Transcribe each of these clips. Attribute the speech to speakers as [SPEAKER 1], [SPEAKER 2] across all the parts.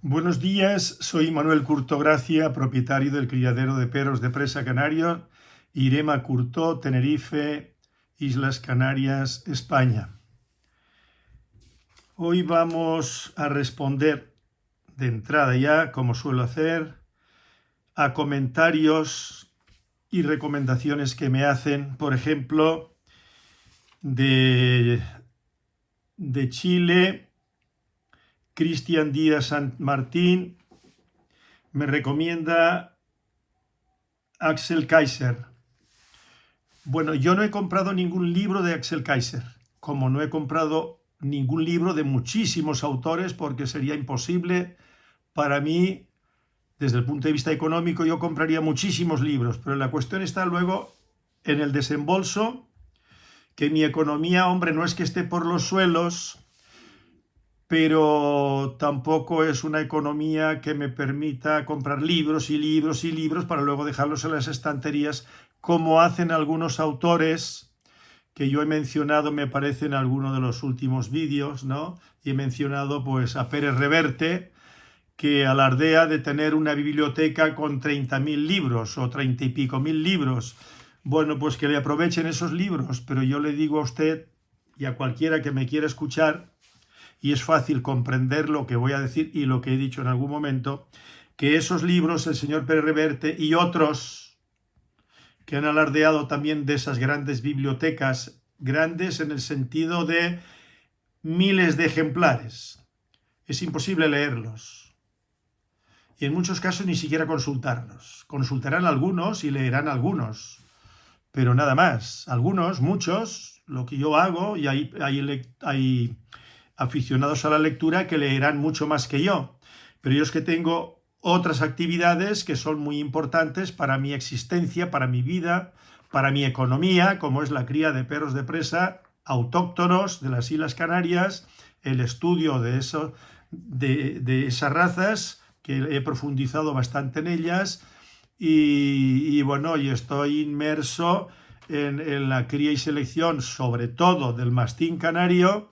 [SPEAKER 1] Buenos días, soy Manuel Curto Gracia, propietario del criadero de perros de presa canarios, Irema Curto, Tenerife, Islas Canarias, España. Hoy vamos a responder de entrada ya, como suelo hacer, a comentarios y recomendaciones que me hacen, por ejemplo, de Chile, Cristian Díaz San Martín me recomienda Axel Kaiser. Bueno, yo no he comprado ningún libro de Axel Kaiser, como no he comprado ningún libro de muchísimos autores, porque sería imposible para mí, desde el punto de vista económico. Yo compraría muchísimos libros, pero la cuestión está luego en el desembolso, que mi economía, hombre, no es que esté por los suelos, pero tampoco es una economía que me permita comprar libros y libros y libros para luego dejarlos en las estanterías, como hacen algunos autores que yo he mencionado, me parece, en alguno de los últimos vídeos, ¿no? Y he mencionado pues a Pérez Reverte, que alardea de tener una biblioteca con 30.000 libros o 30 y pico mil libros. Bueno, pues que le aprovechen esos libros, pero yo le digo a usted y a cualquiera que me quiera escuchar, y es fácil comprender lo que voy a decir y lo que he dicho en algún momento, que esos libros, el señor Pérez Reverte y otros que han alardeado también de esas grandes bibliotecas, grandes en el sentido de miles de ejemplares, es imposible leerlos. Y en muchos casos ni siquiera consultarlos. Consultarán algunos y leerán algunos, pero nada más. Algunos, muchos, lo que yo hago, y hay aficionados a la lectura que leerán mucho más que yo, pero yo es que tengo otras actividades que son muy importantes para mi existencia, para mi vida, para mi economía, como es la cría de perros de presa autóctonos de las Islas Canarias, el estudio de esas razas, que he profundizado bastante en ellas, y bueno, y estoy inmerso en la cría y selección, sobre todo del mastín canario,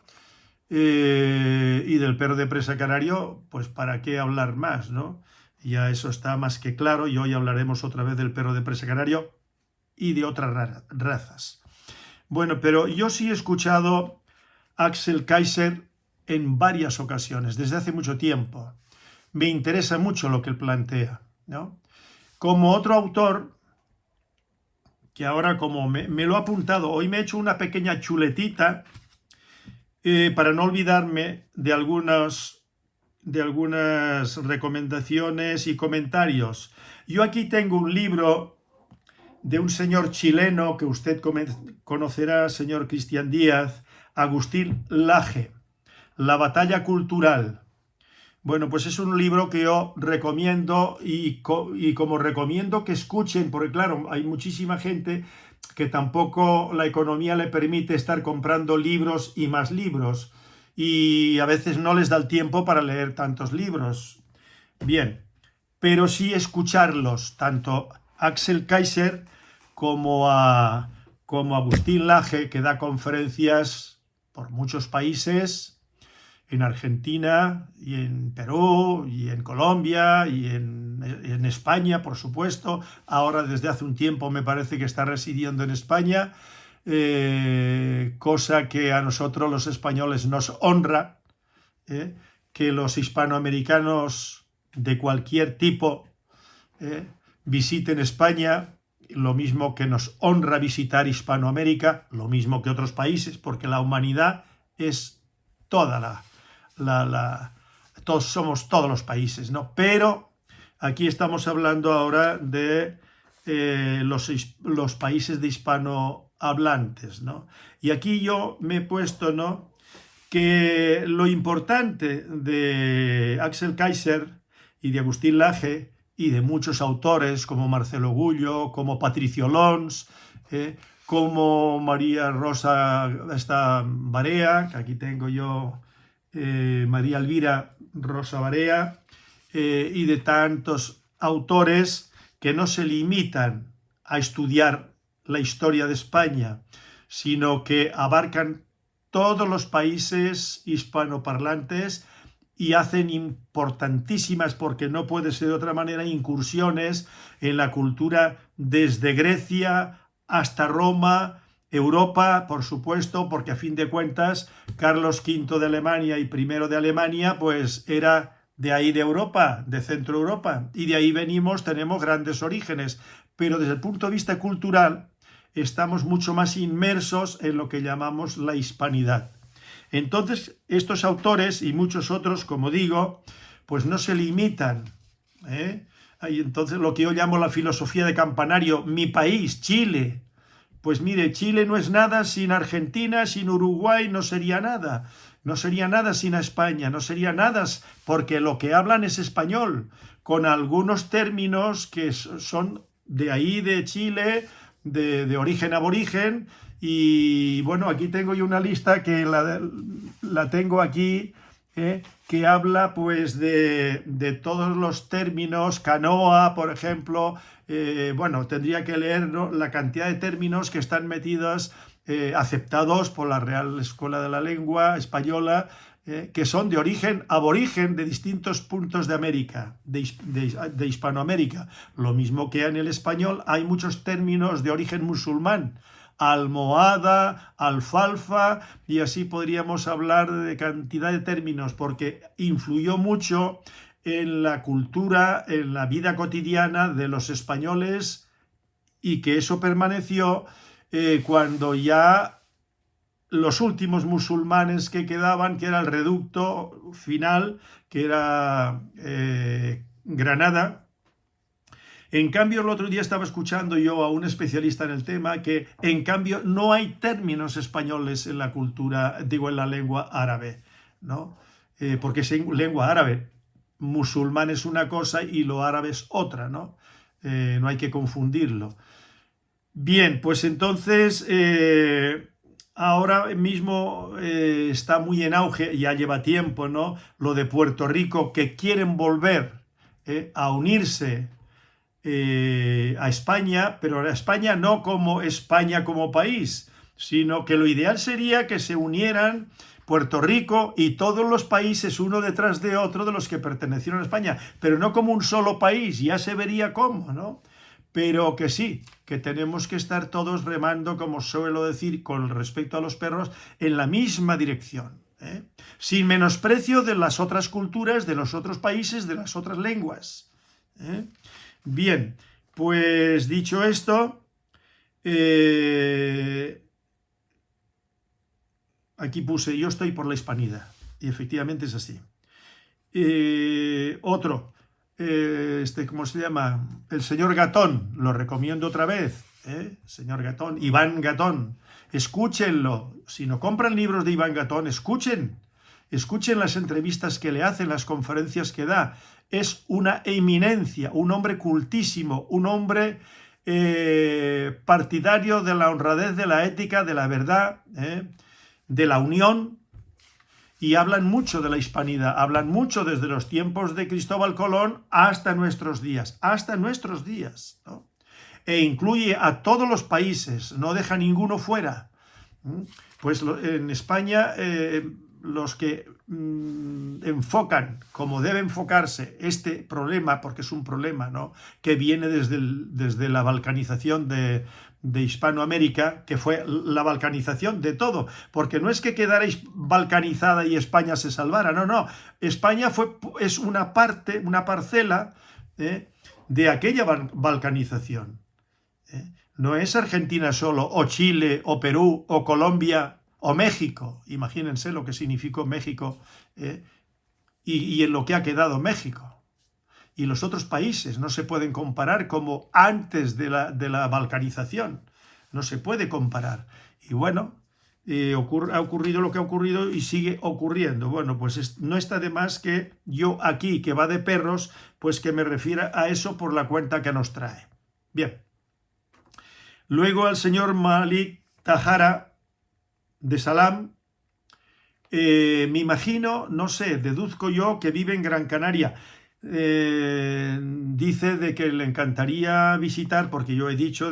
[SPEAKER 1] y del perro de presa canario, pues para qué hablar más, ¿no? Ya eso está más que claro, y hoy hablaremos otra vez del perro de presa canario y de otras razas. Bueno, pero yo sí he escuchado a Axel Kaiser en varias ocasiones, desde hace mucho tiempo. Me interesa mucho lo que él plantea, ¿no? Como otro autor, que ahora como me lo ha apuntado, hoy me he hecho una pequeña chuletita, para no olvidarme de algunas recomendaciones y comentarios. Yo aquí tengo un libro de un señor chileno que usted conocerá, señor Cristian Díaz, Agustín Laje, La batalla cultural. Bueno, pues es un libro que yo recomiendo, y como recomiendo que escuchen, porque claro, hay muchísima gente que tampoco la economía le permite estar comprando libros y más libros, y a veces no les da el tiempo para leer tantos libros. Bien, pero sí escucharlos, tanto Axel Kaiser como Agustín Laje, que da conferencias por muchos países, en Argentina y en Perú y en Colombia y en España, por supuesto. Ahora desde hace un tiempo me parece que está residiendo en España, cosa que a nosotros los españoles nos honra, que los hispanoamericanos de cualquier tipo visiten España, lo mismo que nos honra visitar Hispanoamérica, lo mismo que otros países, porque la humanidad es toda todos somos todos los países, ¿no? Pero aquí estamos hablando ahora de los países de hispanohablantes, ¿no? Y aquí yo me he puesto, ¿no?, que lo importante de Axel Kaiser y de Agustín Laje y de muchos autores como Marcelo Gullo, como Patricio Lons, como María Rosa Barea, que aquí tengo yo, María Elvira Rosa Barea, y de tantos autores que no se limitan a estudiar la historia de España, sino que abarcan todos los países hispanoparlantes y hacen importantísimas, porque no puede ser de otra manera, incursiones en la cultura desde Grecia hasta Roma, Europa, por supuesto, porque a fin de cuentas Carlos V de Alemania y I de Alemania pues era de ahí de Europa, de Centro Europa, y de ahí venimos, tenemos grandes orígenes, pero desde el punto de vista cultural estamos mucho más inmersos en lo que llamamos la hispanidad. Entonces, estos autores y muchos otros, como digo, pues no se limitan, ¿eh? Hay entonces lo que yo llamo la filosofía de campanario, mi país, Chile. Pues mire, Chile no es nada sin Argentina, sin Uruguay, no sería nada. No sería nada sin España, no sería nada porque lo que hablan es español, con algunos términos que son de ahí, de Chile, de origen aborigen. Y bueno, aquí tengo yo una lista que la tengo aquí, que habla pues de todos los términos, canoa, por ejemplo. Bueno, tendría que leer, ¿no?, la cantidad de términos que están metidos, aceptados por la Real Escuela de la Lengua Española, que son de origen aborigen de distintos puntos de América, de Hispanoamérica. Lo mismo que en el español hay muchos términos de origen musulmán, almohada, alfalfa, y así podríamos hablar de cantidad de términos, porque influyó mucho en la cultura, en la vida cotidiana de los españoles, y que eso permaneció cuando ya los últimos musulmanes que quedaban, que era el reducto final, que era Granada. En cambio, el otro día estaba escuchando yo a un especialista en el tema que, en cambio, no hay términos españoles en la cultura, digo, en la lengua árabe, ¿no? Porque es lengua árabe. Musulmán es una cosa y lo árabe es otra, ¿no? No hay que confundirlo. Bien, pues entonces, ahora mismo está muy en auge, ya lleva tiempo, ¿no?, lo de Puerto Rico, que quieren volver a unirse a España, pero a España no como España como país, sino que lo ideal sería que se unieran Puerto Rico y todos los países uno detrás de otro de los que pertenecieron a España, pero no como un solo país, ya se vería cómo, ¿no? Pero que sí, que tenemos que estar todos remando, como suelo decir con respecto a los perros, en la misma dirección, ¿eh? Sin menosprecio de las otras culturas, de los otros países, de las otras lenguas, ¿eh? Bien, pues dicho esto, aquí puse, yo estoy por la hispanidad, y efectivamente es así. Otro, ¿cómo se llama? El señor Gatón, lo recomiendo otra vez, señor Gatón, Iván Gatón, escúchenlo. Si no compran libros de Iván Gatón, escuchen las entrevistas que le hacen, las conferencias que da. Es una eminencia, un hombre cultísimo, un hombre partidario de la honradez, de la ética, de la verdad, de la unión. Y hablan mucho de la hispanidad, hablan mucho desde los tiempos de Cristóbal Colón hasta nuestros días, ¿no? E incluye a todos los países, no deja ninguno fuera. Pues en España, los que enfocan como debe enfocarse este problema, porque es un problema, ¿no?, que viene desde la balcanización de Hispanoamérica, que fue la balcanización de todo, porque no es que quedara balcanizada y España se salvara, no, España es una parte, una parcela de aquella balcanización. No es Argentina solo, o Chile, o Perú, o Colombia, o México. Imagínense lo que significó México y en lo que ha quedado México. Y los otros países no se pueden comparar como antes de la balcanización. No se puede comparar. Y bueno, ha ocurrido lo que ha ocurrido y sigue ocurriendo. Bueno, pues no está de más que yo aquí, que va de perros, pues que me refiera a eso por la cuenta que nos trae. Bien. Luego al señor Malik Tahara de Salam, me imagino, no sé, deduzco yo que vive en Gran Canaria. Dice de que le encantaría visitar, porque yo he dicho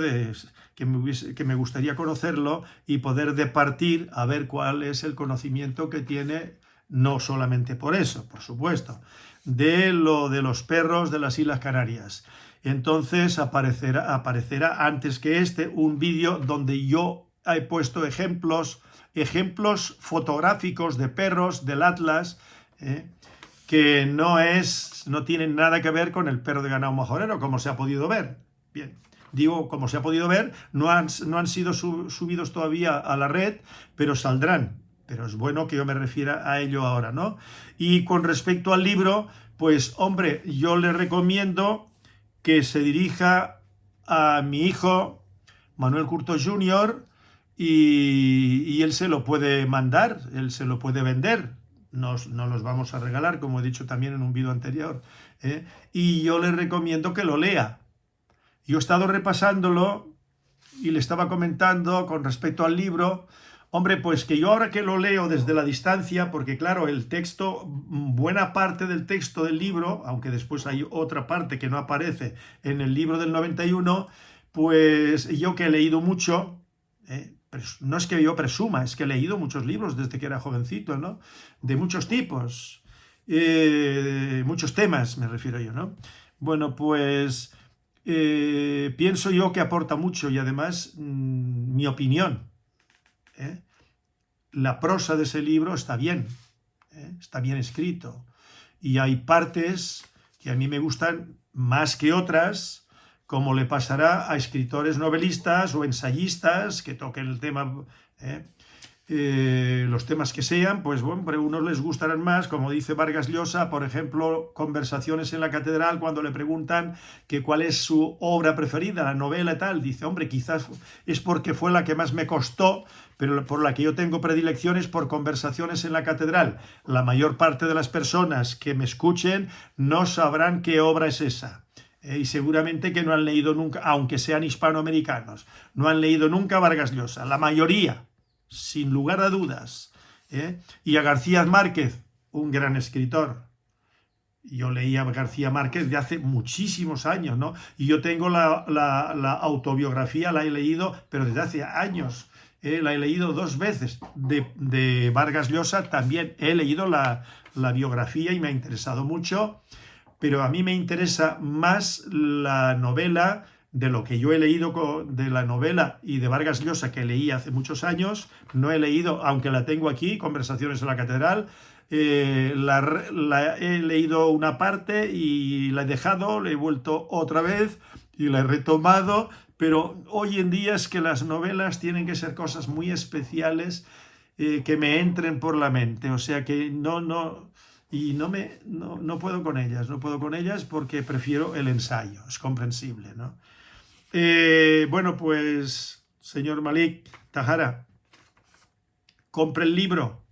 [SPEAKER 1] que me gustaría conocerlo y poder departir a ver cuál es el conocimiento que tiene no solamente por eso, por supuesto, de lo de los perros de las Islas Canarias. Entonces aparecerá antes que un vídeo donde yo he puesto ejemplos fotográficos de perros del Atlas, que no tienen nada que ver con el perro de ganado majorero, como se ha podido ver. Bien, digo, como se ha podido ver, no han sido subidos todavía a la red, pero saldrán. Pero es bueno que yo me refiera a ello ahora, ¿no? Y con respecto al libro, pues, hombre, yo le recomiendo que se dirija a mi hijo, Manuel Curto Jr., y él se lo puede mandar, él se lo puede vender. No los vamos a regalar, como he dicho también en un vídeo anterior. Y yo le recomiendo que lo lea. Yo he estado repasándolo y le estaba comentando con respecto al libro. Hombre, pues que yo ahora que lo leo desde la distancia, porque claro, el texto, buena parte del texto del libro, aunque después hay otra parte que no aparece en el libro del 91, pues yo que he leído mucho, no es que yo presuma, es que he leído muchos libros desde que era jovencito, ¿no? De muchos tipos, muchos temas me refiero yo, ¿no? Bueno, pues pienso yo que aporta mucho y además mi opinión. La prosa de ese libro está bien escrito, y hay partes que a mí me gustan más que otras, como le pasará a escritores novelistas o ensayistas que toquen el tema, los temas que sean, pues bueno, a unos les gustarán más, como dice Vargas Llosa, por ejemplo, Conversaciones en la Catedral, cuando le preguntan que cuál es su obra preferida, la novela y tal, dice, hombre, quizás es porque fue la que más me costó, pero por la que yo tengo predilecciones por Conversaciones en la Catedral. La mayor parte de las personas que me escuchen no sabrán qué obra es esa. Y seguramente que no han leído nunca, aunque sean hispanoamericanos, no han leído nunca Vargas Llosa, la mayoría, sin lugar a dudas. Y a García Márquez, un gran escritor. Yo leía a García Márquez de hace muchísimos años, ¿no? Y yo tengo la autobiografía, la he leído, pero desde hace años. La he leído 2 veces. De Vargas Llosa también he leído la biografía y me ha interesado mucho, pero a mí me interesa más la novela, de lo que yo he leído de la novela y de Vargas Llosa, que leí hace muchos años. No he leído, aunque la tengo aquí, Conversaciones en la Catedral, la he leído una parte y la he dejado, la he vuelto otra vez y la he retomado, pero hoy en día es que las novelas tienen que ser cosas muy especiales, que me entren por la mente, o sea que no puedo con ellas porque prefiero el ensayo, es comprensible, ¿no? Bueno, pues, señor Malik Tahara, compre el libro,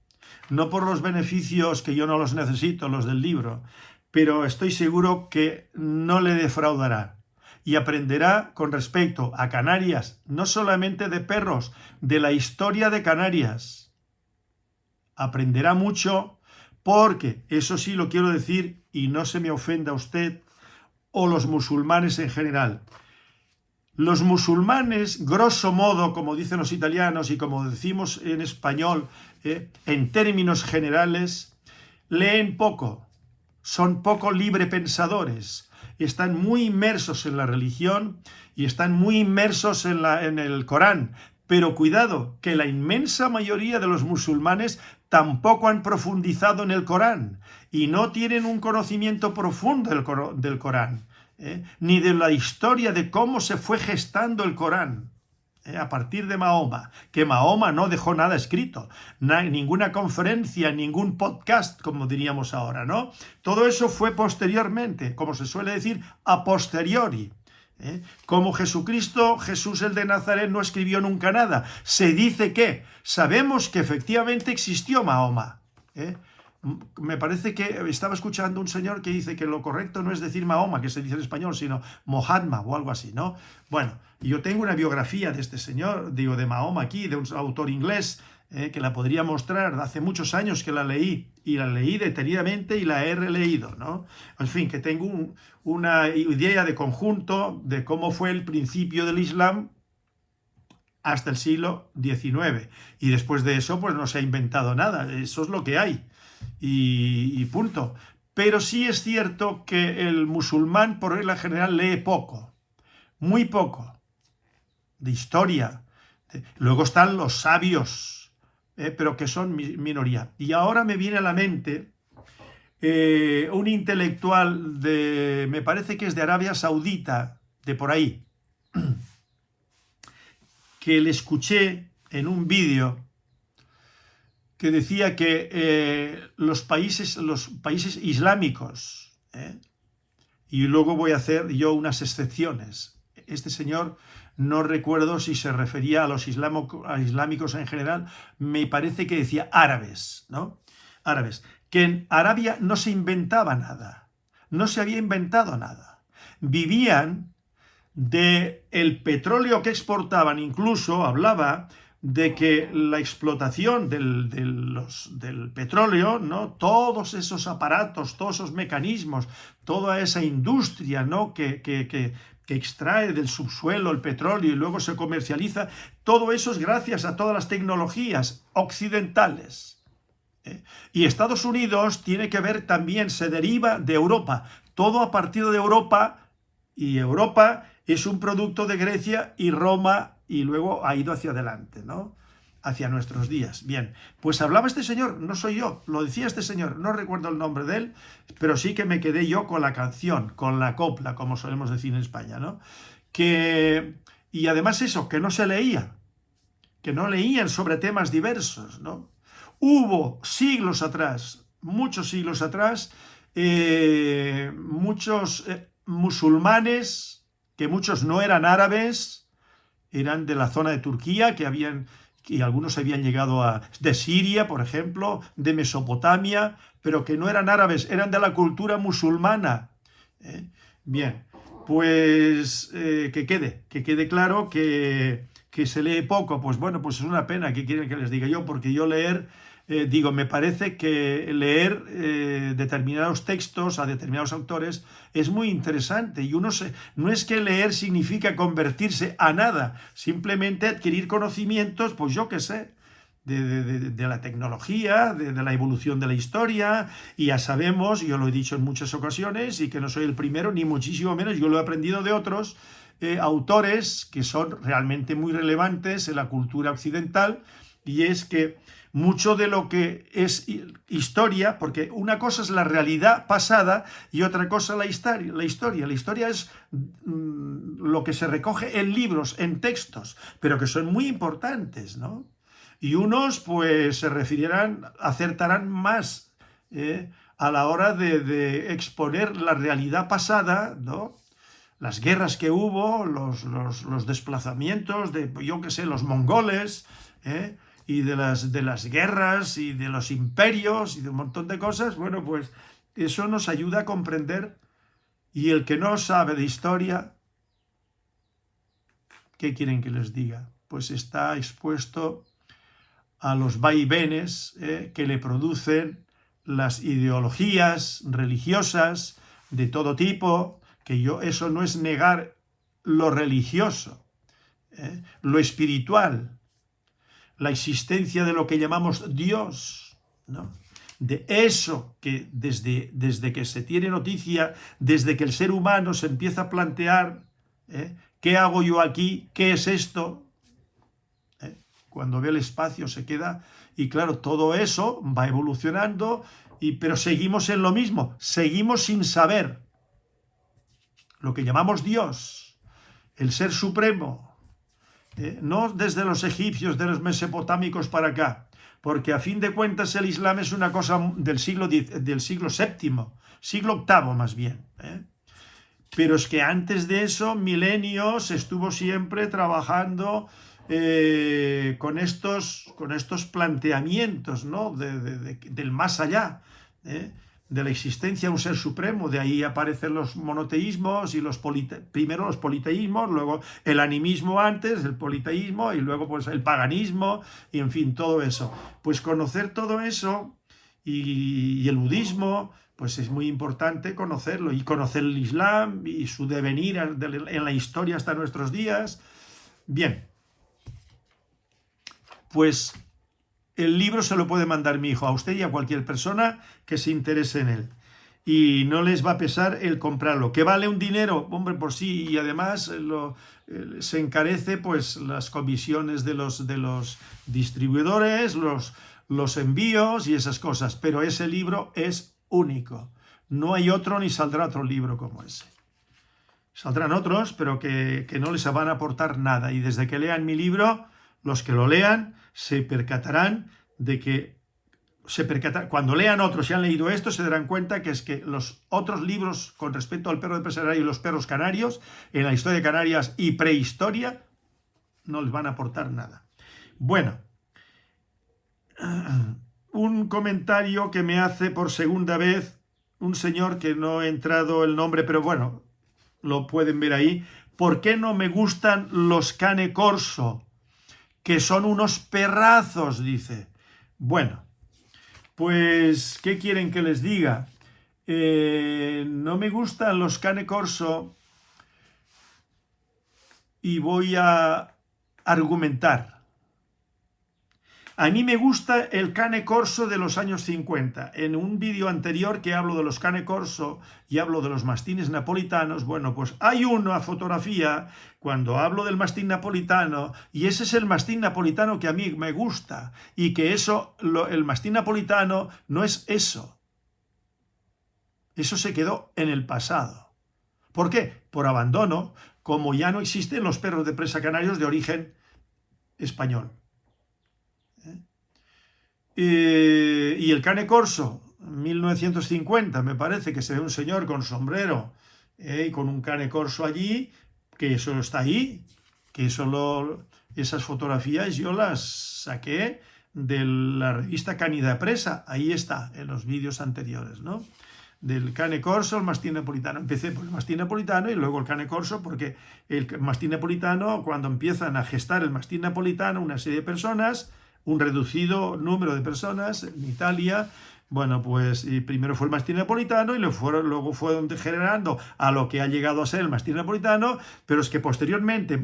[SPEAKER 1] no por los beneficios, que yo no los necesito, los del libro, pero estoy seguro que no le defraudará y aprenderá con respecto a Canarias, no solamente de perros, de la historia de Canarias. Aprenderá mucho porque, eso sí lo quiero decir y no se me ofenda usted o los musulmanes en general, los musulmanes, grosso modo, como dicen los italianos y como decimos en español, en términos generales, leen poco, son poco librepensadores, están muy inmersos en la religión y están muy inmersos en el Corán. Pero cuidado, que la inmensa mayoría de los musulmanes tampoco han profundizado en el Corán y no tienen un conocimiento profundo del Corán. Ni de la historia de cómo se fue gestando el Corán a partir de Mahoma, que Mahoma no dejó nada escrito, ninguna conferencia, ningún podcast, como diríamos ahora, ¿no? Todo eso fue posteriormente, como se suele decir, a posteriori. Como Jesús el de Nazaret no escribió nunca nada. Se dice que sabemos que efectivamente existió Mahoma. Me parece que estaba escuchando un señor que dice que lo correcto no es decir Mahoma, que se dice en español, sino Mohammed o algo así, ¿no? Bueno, yo tengo una biografía de este señor, digo, de Mahoma aquí, de un autor inglés, que la podría mostrar. Hace muchos años que la leí, y la leí detenidamente y la he releído, ¿no? En fin, que tengo una idea de conjunto de cómo fue el principio del Islam hasta el siglo XIX. Y después de eso, pues no se ha inventado nada. Eso es lo que hay. y punto. Pero sí es cierto que el musulmán por regla general lee poco, muy poco, de historia. Luego están los sabios, pero que son minoría. Y ahora me viene a la mente un intelectual me parece que es de Arabia Saudita, de por ahí, que le escuché en un vídeo que decía que los países islámicos, y luego voy a hacer yo unas excepciones. Este señor, no recuerdo si se refería a los islámicos en general, me parece que decía árabes, ¿no? Árabes, que en Arabia no se inventaba nada, no se había inventado nada. Vivían del petróleo que exportaban, incluso hablaba de que la explotación del petróleo, ¿no? Todos esos aparatos, todos esos mecanismos, toda esa industria, ¿no? que extrae del subsuelo el petróleo y luego se comercializa, todo eso es gracias a todas las tecnologías occidentales. Y Estados Unidos tiene que ver también, se deriva de Europa, todo a partir de Europa, y Europa es un producto de Grecia y Roma, y luego ha ido hacia adelante, ¿no? Hacia nuestros días. Bien, pues hablaba este señor, no soy yo, lo decía este señor, no recuerdo el nombre de él, pero sí que me quedé yo con la canción, con la copla, como solemos decir en España, ¿no? Y además eso, que no se leía, que no leían sobre temas diversos, ¿no? Hubo siglos atrás, muchos siglos atrás, muchos musulmanes, que muchos no eran árabes, eran de la zona de Turquía, que algunos habían llegado de Siria, por ejemplo, de Mesopotamia, pero que no eran árabes, eran de la cultura musulmana. Bien, pues que quede claro que se lee poco. Pues bueno, pues es una pena. ¿Qué quieren que les diga yo? Porque yo leer, me parece que leer determinados textos a determinados autores es muy interesante, y no es que leer significa convertirse a nada, simplemente adquirir conocimientos, pues yo qué sé, de la tecnología, de la evolución de la historia, y ya sabemos, yo lo he dicho en muchas ocasiones, y que no soy el primero, ni muchísimo menos, yo lo he aprendido de otros autores que son realmente muy relevantes en la cultura occidental, y es que mucho de lo que es historia, porque una cosa es la realidad pasada y otra cosa la historia. La historia es lo que se recoge en libros, en textos, pero que son muy importantes, ¿no? Y unos pues se acertarán más a la hora de exponer la realidad pasada, ¿no? Las guerras que hubo, los desplazamientos de, yo qué sé, los mongoles, y de las guerras y de los imperios y de un montón de cosas. Bueno, pues eso nos ayuda a comprender, y el que no sabe de historia, ¿qué quieren que les diga? Pues está expuesto a los vaivenes que le producen las ideologías religiosas de todo tipo, eso no es negar lo religioso, lo espiritual, la existencia de lo que llamamos Dios, ¿no? De eso que desde que se tiene noticia, desde que el ser humano se empieza a plantear, ¿qué hago yo aquí? ¿Qué es esto? Cuando ve el espacio se queda, y claro, todo eso va evolucionando, pero seguimos en lo mismo, seguimos sin saber lo que llamamos Dios, el Ser Supremo. No desde los egipcios, de los mesopotámicos para acá, porque a fin de cuentas el Islam es una cosa del siglo VII, siglo VIII más bien. Pero es que antes de eso, milenios, estuvo siempre trabajando con estos planteamientos, ¿no? Del más allá, de la existencia de un ser supremo. De ahí aparecen los monoteísmos y primero los politeísmos, luego el animismo antes, el politeísmo, y luego pues el paganismo, y en fin, todo eso. Pues conocer todo eso y el budismo, pues es muy importante conocerlo, y conocer el Islam y su devenir en la historia hasta nuestros días. Bien, pues el libro se lo puede mandar mi hijo a usted y a cualquier persona que se interese en él. Y no les va a pesar el comprarlo. ¿Que vale un dinero? Hombre, por sí. Y además se encarece pues las comisiones de los distribuidores, los envíos y esas cosas. Pero ese libro es único. No hay otro ni saldrá otro libro como ese. Saldrán otros, pero que no les van a aportar nada. Y desde que lean mi libro, los que lo lean se percatarán de que cuando lean otros y han leído esto, se darán cuenta que es que los otros libros con respecto al perro de presa canario y los perros canarios, en la historia de Canarias y prehistoria, no les van a aportar nada. Bueno, un comentario que me hace por segunda vez un señor que no he entrado el nombre, pero bueno, lo pueden ver ahí. ¿Por qué no me gustan los cane corso? Que son unos perrazos, dice. Bueno, pues, ¿qué quieren que les diga? No me gustan los cane corso y voy a argumentar. A mí me gusta el cane corso de los años 50. En un vídeo anterior que hablo de los cane corso y hablo de los mastines napolitanos, bueno, pues hay una fotografía cuando hablo del mastín napolitano y ese es el mastín napolitano que a mí me gusta y que el mastín napolitano no es eso. Eso se quedó en el pasado. ¿Por qué? Por abandono, como ya no existen los perros de presa canarios de origen español. Y el cane corso, 1950, me parece que se ve un señor con sombrero y con un cane corso allí, que eso está ahí, que esas fotografías yo las saqué de la revista Canida Presa, ahí está, en los vídeos anteriores, ¿no? Del cane corso al mastín napolitano. Empecé por el mastín napolitano y luego el cane corso, porque el mastín napolitano, cuando empiezan a gestar el mastín napolitano, una serie de personas, un reducido número de personas en Italia, bueno, pues primero fue el mastín napolitano y luego fueron degenerando a lo que ha llegado a ser el mastín napolitano, pero es que posteriormente,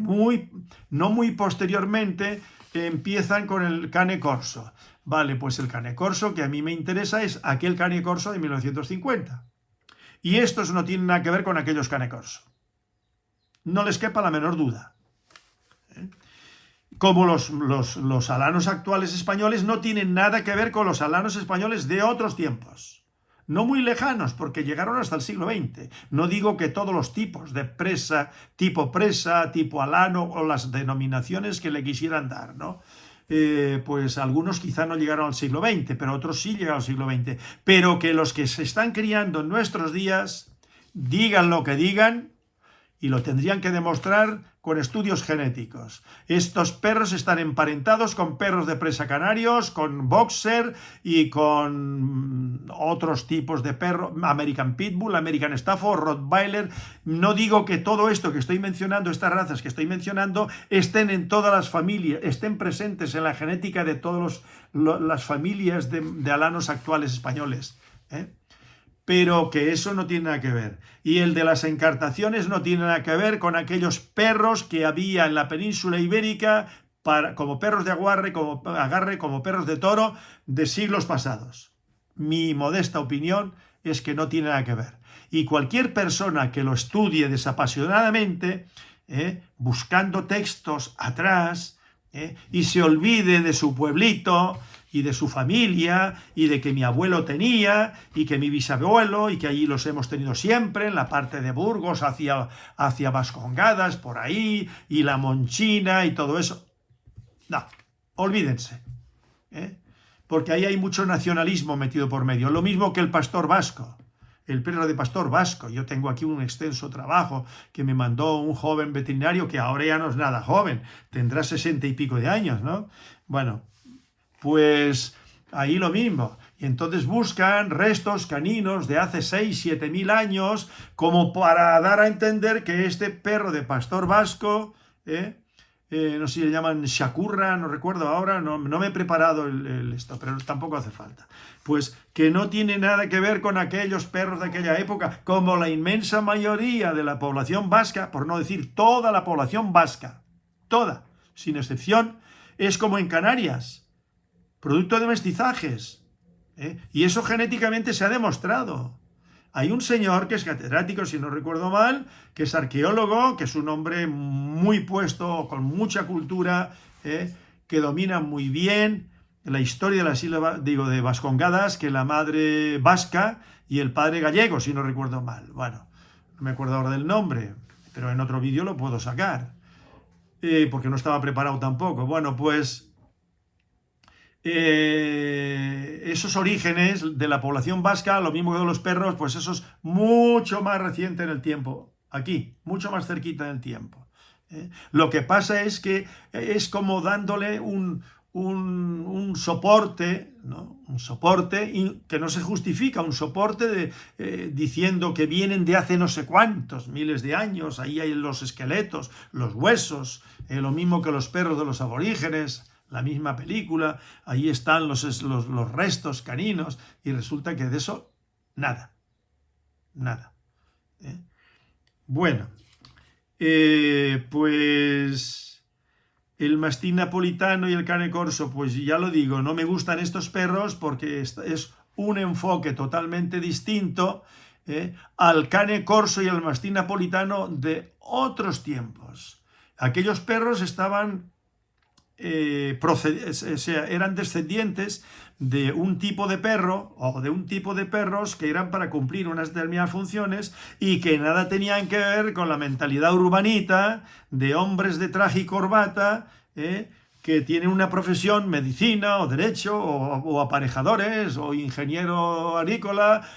[SPEAKER 1] no muy posteriormente, empiezan con el cane corso. Vale, pues el cane corso que a mí me interesa es aquel cane corso de 1950. Y estos no tienen nada que ver con aquellos cane corso. No les quepa la menor duda. Como los alanos actuales españoles no tienen nada que ver con los alanos españoles de otros tiempos. No muy lejanos, porque llegaron hasta el siglo XX. No digo que todos los tipos de presa, tipo alano o las denominaciones que le quisieran dar, ¿no? Pues algunos quizá no llegaron al siglo XX, pero otros sí llegaron al siglo XX. Pero que los que se están criando en nuestros días digan lo que digan, y lo tendrían que demostrar con estudios genéticos. Estos perros están emparentados con perros de presa canarios, con boxer y con otros tipos de perros, American Pitbull, American Stafford, Rottweiler. No digo que todo esto que estoy mencionando, estas razas que estoy mencionando, estén en todas las familias, estén presentes en la genética de todas las familias de alanos actuales españoles, pero que eso no tiene nada que ver. Y el de las encartaciones no tiene nada que ver con aquellos perros que había en la península ibérica como perros de agarre, como perros de toro de siglos pasados. Mi modesta opinión es que no tiene nada que ver. Y cualquier persona que lo estudie desapasionadamente, buscando textos atrás, y se olvide de su pueblito y de su familia, y de que mi abuelo tenía, y que mi bisabuelo, y que allí los hemos tenido siempre, en la parte de Burgos, hacia Vascongadas, por ahí, y la Monchina, y todo eso. No, olvídense, porque ahí hay mucho nacionalismo metido por medio. Lo mismo que el pastor vasco, el perro de pastor vasco. Yo tengo aquí un extenso trabajo que me mandó un joven veterinario, que ahora ya no es nada joven, tendrá 60 y pico de años, ¿no? Bueno, pues ahí lo mismo. Y entonces buscan restos caninos de hace 6-7 mil años como para dar a entender que este perro de pastor vasco, no sé si le llaman chacurra, no recuerdo ahora, no me he preparado esto, pero tampoco hace falta. Pues que no tiene nada que ver con aquellos perros de aquella época, como la inmensa mayoría de la población vasca, por no decir toda la población vasca, toda, sin excepción, es como en Canarias. producto de mestizajes, y eso genéticamente se ha demostrado. Hay un señor que es catedrático, si no recuerdo mal, que es arqueólogo, que es un hombre muy puesto, con mucha cultura, que domina muy bien la historia de las islas, de Vascongadas, que la madre vasca y el padre gallego, si no recuerdo mal. Bueno, no me acuerdo ahora del nombre, pero en otro vídeo lo puedo sacar, porque no estaba preparado tampoco. Bueno, pues esos orígenes de la población vasca, lo mismo que de los perros, pues eso es mucho más reciente en el tiempo, aquí, mucho más cerquita en el tiempo. Lo que pasa es que es como dándole un soporte, ¿no? Un soporte que no se justifica, un soporte diciendo que vienen de hace no sé cuántos miles de años, ahí hay los esqueletos, los huesos, lo mismo que los perros de los aborígenes, la misma película, ahí están los restos caninos, y resulta que de eso nada, nada. Bueno, pues el mastín napolitano y el cane corso, pues ya lo digo, no me gustan estos perros porque es un enfoque totalmente distinto al cane corso y al mastín napolitano de otros tiempos. Aquellos perros estaban eran descendientes de un tipo de perro o de un tipo de perros que eran para cumplir unas determinadas funciones y que nada tenían que ver con la mentalidad urbanita de hombres de traje y corbata que tienen una profesión, medicina o derecho o aparejadores o ingeniero agrícola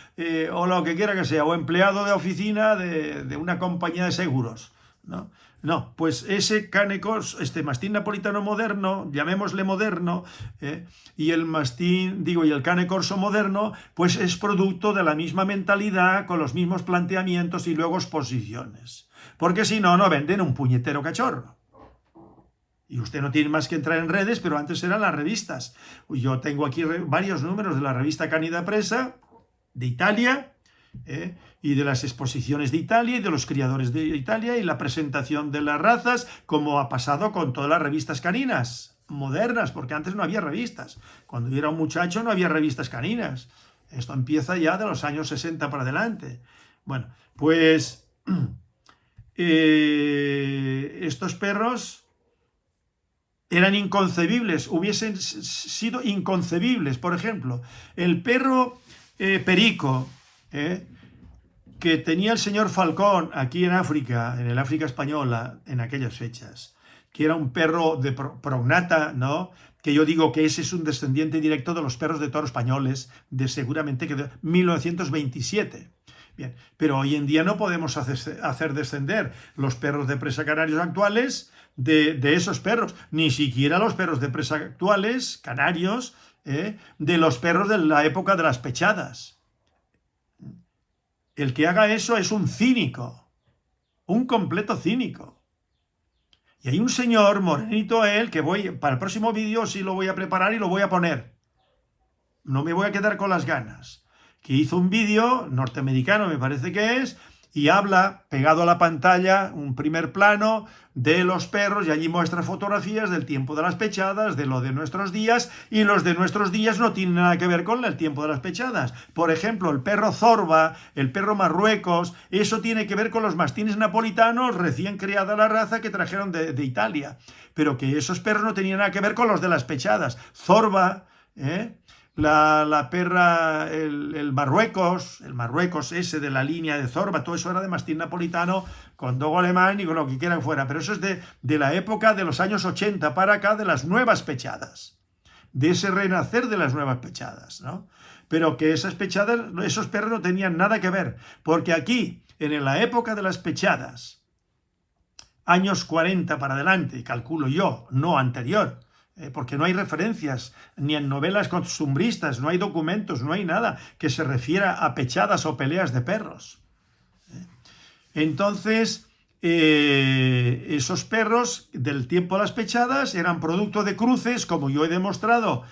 [SPEAKER 1] o lo que quiera que sea, o empleado de oficina de una compañía de seguros, ¿no? No, pues ese cane corso, este mastín napolitano moderno, llamémosle moderno, y el cane corso moderno, pues es producto de la misma mentalidad, con los mismos planteamientos y luego exposiciones. Porque si no, no venden un puñetero cachorro. Y usted no tiene más que entrar en redes, pero antes eran las revistas. Yo tengo aquí varios números de la revista Canida Presa, de Italia, y de las exposiciones de Italia y de los criadores de Italia y la presentación de las razas, como ha pasado con todas las revistas caninas modernas, porque antes no había revistas. Cuando yo era un muchacho no había revistas caninas. Esto empieza ya de los años 60 para adelante. Bueno, pues estos perros eran inconcebibles, hubiesen sido inconcebibles. Por ejemplo, el perro perico, que tenía el señor Falcón aquí en África, en el África española, en aquellas fechas, que era un perro de prognata, ¿no? Que yo digo que ese es un descendiente directo de los perros de toro españoles, seguramente que de 1927. Bien, pero hoy en día no podemos hacer descender los perros de presa canarios actuales de esos perros, ni siquiera los perros de presa actuales, canarios, de los perros de la época de las pechadas. El que haga eso es un cínico, un completo cínico. Y hay un señor, morenito él, que para el próximo vídeo sí lo voy a preparar y lo voy a poner. No me voy a quedar con las ganas. Que hizo un vídeo, norteamericano me parece que es, y habla, pegado a la pantalla, un primer plano de los perros, y allí muestra fotografías del tiempo de las pechadas, de lo de nuestros días, y los de nuestros días no tienen nada que ver con el tiempo de las pechadas. Por ejemplo, el perro Zorba, el perro Marruecos, eso tiene que ver con los mastines napolitanos, recién creada la raza que trajeron de Italia, pero que esos perros no tenían nada que ver con los de las pechadas. Zorba, la perra, el Marruecos ese de la línea de Zorba, todo eso era de mastín napolitano con dogo alemán y con lo que quieran fuera, pero eso es de la época de los años 80 para acá, de las nuevas pechadas, de ese renacer de las nuevas pechadas, ¿no? Pero que esas pechadas, esos perros no tenían nada que ver, porque aquí, en la época de las pechadas, años 40 para adelante, calculo yo, no anterior, porque no hay referencias, ni en novelas costumbristas, no hay documentos, no hay nada que se refiera a pechadas o peleas de perros. Entonces, esos perros del tiempo de las pechadas eran producto de cruces, como yo he demostrado,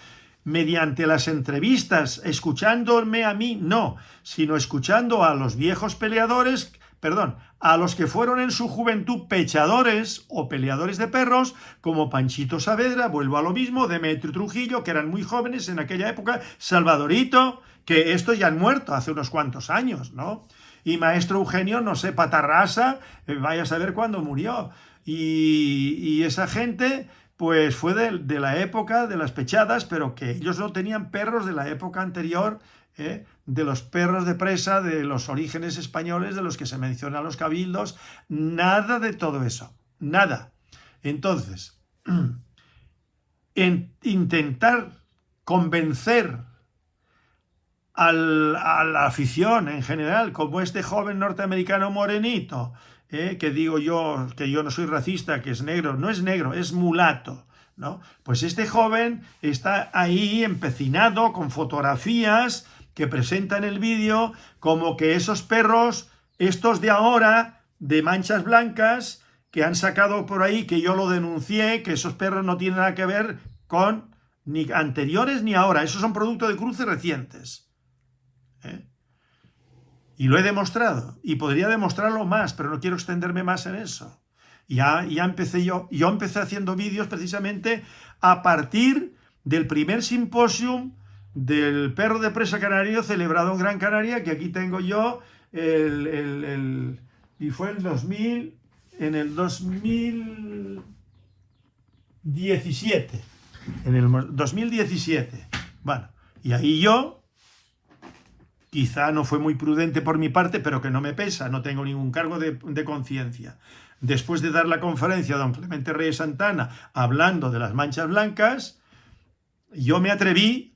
[SPEAKER 1] mediante las entrevistas, escuchándome a mí, no, sino escuchando a los viejos peleadores perdón, a los que fueron en su juventud pechadores o peleadores de perros, como Panchito Saavedra, vuelvo a lo mismo, Demetrio Trujillo, que eran muy jóvenes en aquella época, Salvadorito, que estos ya han muerto hace unos cuantos años, ¿no? Y Maestro Eugenio, no sé, Patarrasa, vaya a saber cuándo murió. Y esa gente, pues fue de la época de las pechadas, pero que ellos no tenían perros de la época anterior, de los perros de presa, de los orígenes españoles, de los que se mencionan los cabildos, nada de todo eso, nada. Entonces, intentar convencer a la afición en general, como este joven norteamericano morenito, que digo yo, que yo no soy racista, que es negro, no es negro, es mulato, ¿no? Pues este joven está ahí empecinado con fotografías que presenta en el vídeo como que esos perros, estos de ahora, de manchas blancas, que han sacado por ahí, que yo lo denuncié, que esos perros no tienen nada que ver con ni anteriores ni ahora, esos son producto de cruces recientes. Y lo he demostrado, y podría demostrarlo más, pero no quiero extenderme más en eso. Ya empecé yo empecé haciendo vídeos precisamente a partir del primer simposium del perro de presa canario celebrado en Gran Canaria, que aquí tengo yo, y fue en el 2017. En el 2017. Bueno, y ahí yo, quizá no fue muy prudente por mi parte, pero que no me pesa, no tengo ningún cargo de conciencia. Después de dar la conferencia a don Clemente Reyes Santana hablando de las manchas blancas, yo me atreví,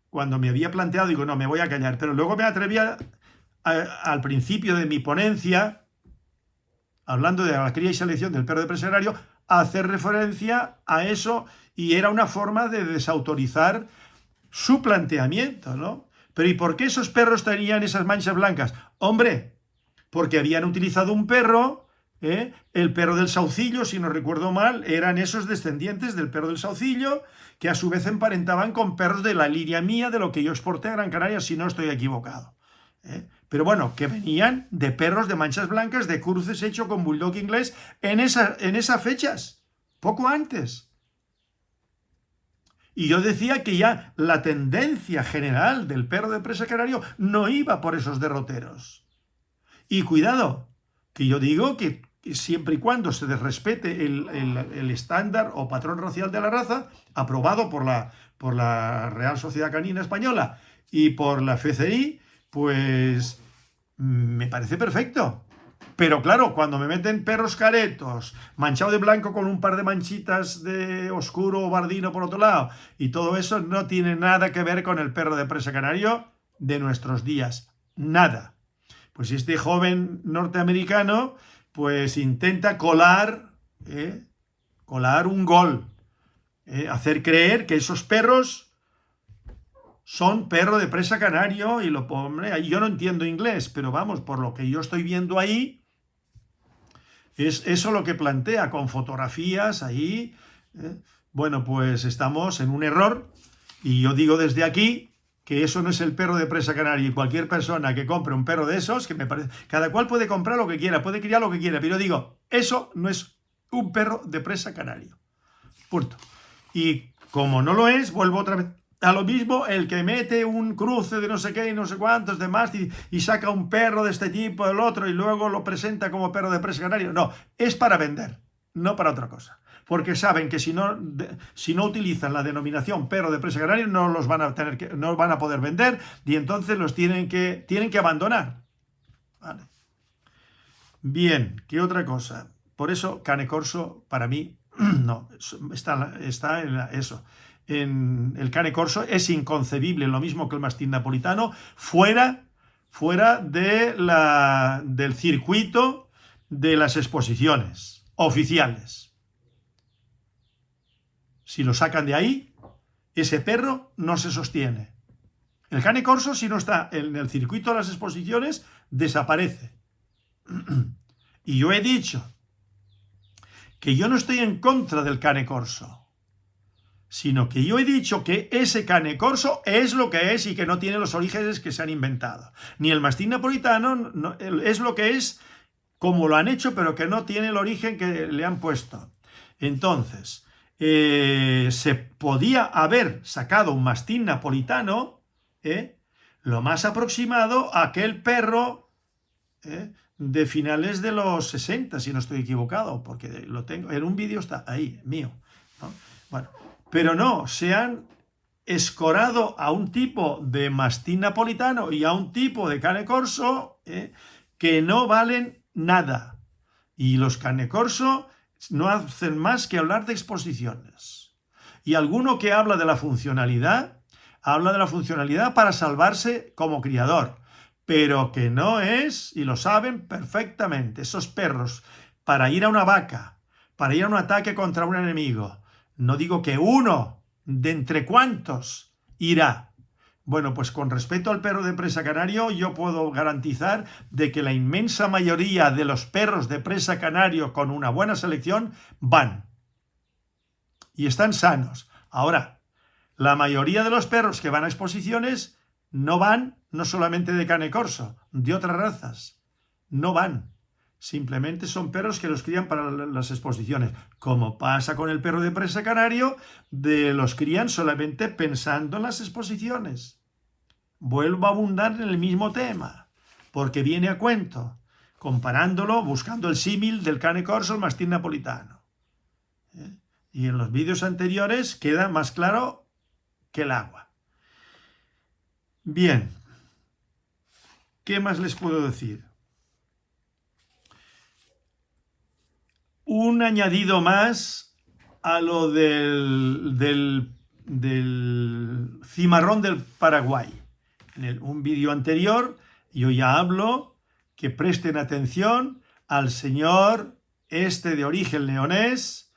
[SPEAKER 1] cuando me había planteado, digo, no, me voy a callar, pero luego me atreví al principio de mi ponencia, hablando de la cría y selección del perro de presa canario, a hacer referencia a eso, y era una forma de desautorizar su planteamiento, ¿no? Pero ¿y por qué esos perros tenían esas manchas blancas? Hombre, porque habían utilizado un perro, el perro del Saucillo, si no recuerdo mal, eran esos descendientes del perro del Saucillo, que a su vez emparentaban con perros de la línea mía, de lo que yo exporté a Gran Canaria, si no estoy equivocado. Pero bueno, que venían de perros de manchas blancas, de cruces hechos con bulldog inglés en esas fechas, poco antes. Y yo decía que ya la tendencia general del perro de presa canario no iba por esos derroteros. Y cuidado, que yo digo que siempre y cuando se respete el estándar o patrón racial de la raza, aprobado por la Real Sociedad Canina Española y por la FCI, pues me parece perfecto. Pero claro, cuando me meten perros caretos, manchado de blanco con un par de manchitas de oscuro o bardino por otro lado, y todo eso no tiene nada que ver con el perro de presa canario de nuestros días. Nada. Pues este joven norteamericano, pues intenta colar un gol, hacer creer que esos perros son perro de presa canario, y hombre, yo no entiendo inglés, pero vamos, por lo que yo estoy viendo ahí, es eso lo que plantea, con fotografías ahí. Bueno, pues estamos en un error, y yo digo desde aquí que eso no es el perro de presa canario, y cualquier persona que compre un perro de esos, que me parece, cada cual puede comprar lo que quiera, puede criar lo que quiera, pero yo digo, eso no es un perro de presa canario. Punto. Y como no lo es, vuelvo otra vez a lo mismo, el que mete un cruce de no sé qué y no sé cuántos demás y saca un perro de este tipo, del otro, y luego lo presenta como perro de presa canario. No, es para vender, no para otra cosa. Porque saben que si no utilizan la denominación perro de presa canario, no los van a no van a poder vender, y entonces los tienen que abandonar. Vale. Bien, ¿qué otra cosa? Por eso Cane Corso para mí no está en eso. En el Cane Corso es inconcebible, lo mismo que el mastín napolitano, fuera del circuito de las exposiciones oficiales. Si lo sacan de ahí, ese perro no se sostiene. El Cane Corso, si no está en el circuito de las exposiciones, desaparece. Y yo he dicho que yo no estoy en contra del Cane Corso, sino que yo he dicho que ese Cane Corso es lo que es y que no tiene los orígenes que se han inventado. Ni el mastín napolitano es lo que es como lo han hecho, pero que no tiene el origen que le han puesto. Entonces, se podía haber sacado un mastín napolitano, lo más aproximado a aquel perro de finales de los 60, si no estoy equivocado, porque lo tengo, en un vídeo está ahí, mío, ¿no? Bueno, pero no, se han escorado a un tipo de mastín napolitano y a un tipo de cane corso que no valen nada. Y los cane corso no hacen más que hablar de exposiciones. Y alguno que habla de la funcionalidad para salvarse como criador, pero que no es, y lo saben perfectamente, esos perros, para ir a una vaca, para ir a un ataque contra un enemigo. No digo que uno de entre cuántos irá. Bueno, pues con respecto al perro de presa canario, yo puedo garantizar de que la inmensa mayoría de los perros de presa canario con una buena selección van. Y están sanos. Ahora, la mayoría de los perros que van a exposiciones no van, no solamente de cane corso, de otras razas. No van. Simplemente son perros que los crían para las exposiciones. Como pasa con el perro de presa canario, los crían solamente pensando en las exposiciones. Vuelvo a abundar en el mismo tema, porque viene a cuento, comparándolo, buscando el símil del cane corso al mastín napolitano. Y en los vídeos anteriores queda más claro que el agua. Bien, ¿qué más les puedo decir? Un añadido más a lo del cimarrón del Paraguay. En un vídeo anterior yo ya hablo que presten atención al señor de origen leonés,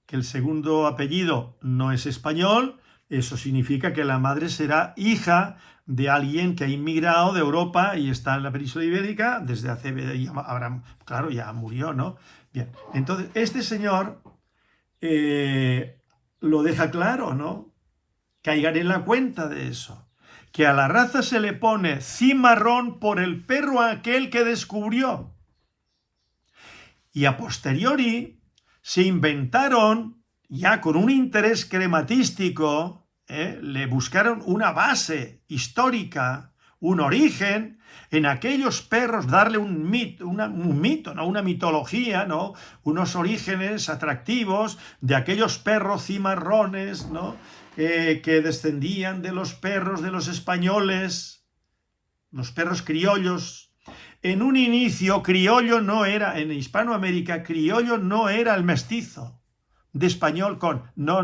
[SPEAKER 1] que el segundo apellido no es español. Eso significa que la madre será hija de alguien que ha inmigrado de Europa y está en la península ibérica desde hace, claro, ya murió, ¿no? Bien, entonces este señor lo deja claro, ¿no? Caigan en la cuenta de eso, que a la raza se le pone cimarrón por el perro aquel que descubrió. Y a posteriori se inventaron, ya con un interés crematístico, le buscaron una base histórica, un origen en aquellos perros, darle un mito, ¿no? Una mitología, ¿no? Unos orígenes atractivos de aquellos perros cimarrones, ¿no? Que descendían de los perros de los españoles, los perros criollos. En un inicio, criollo no era, en Hispanoamérica, criollo no era el mestizo de español con... No.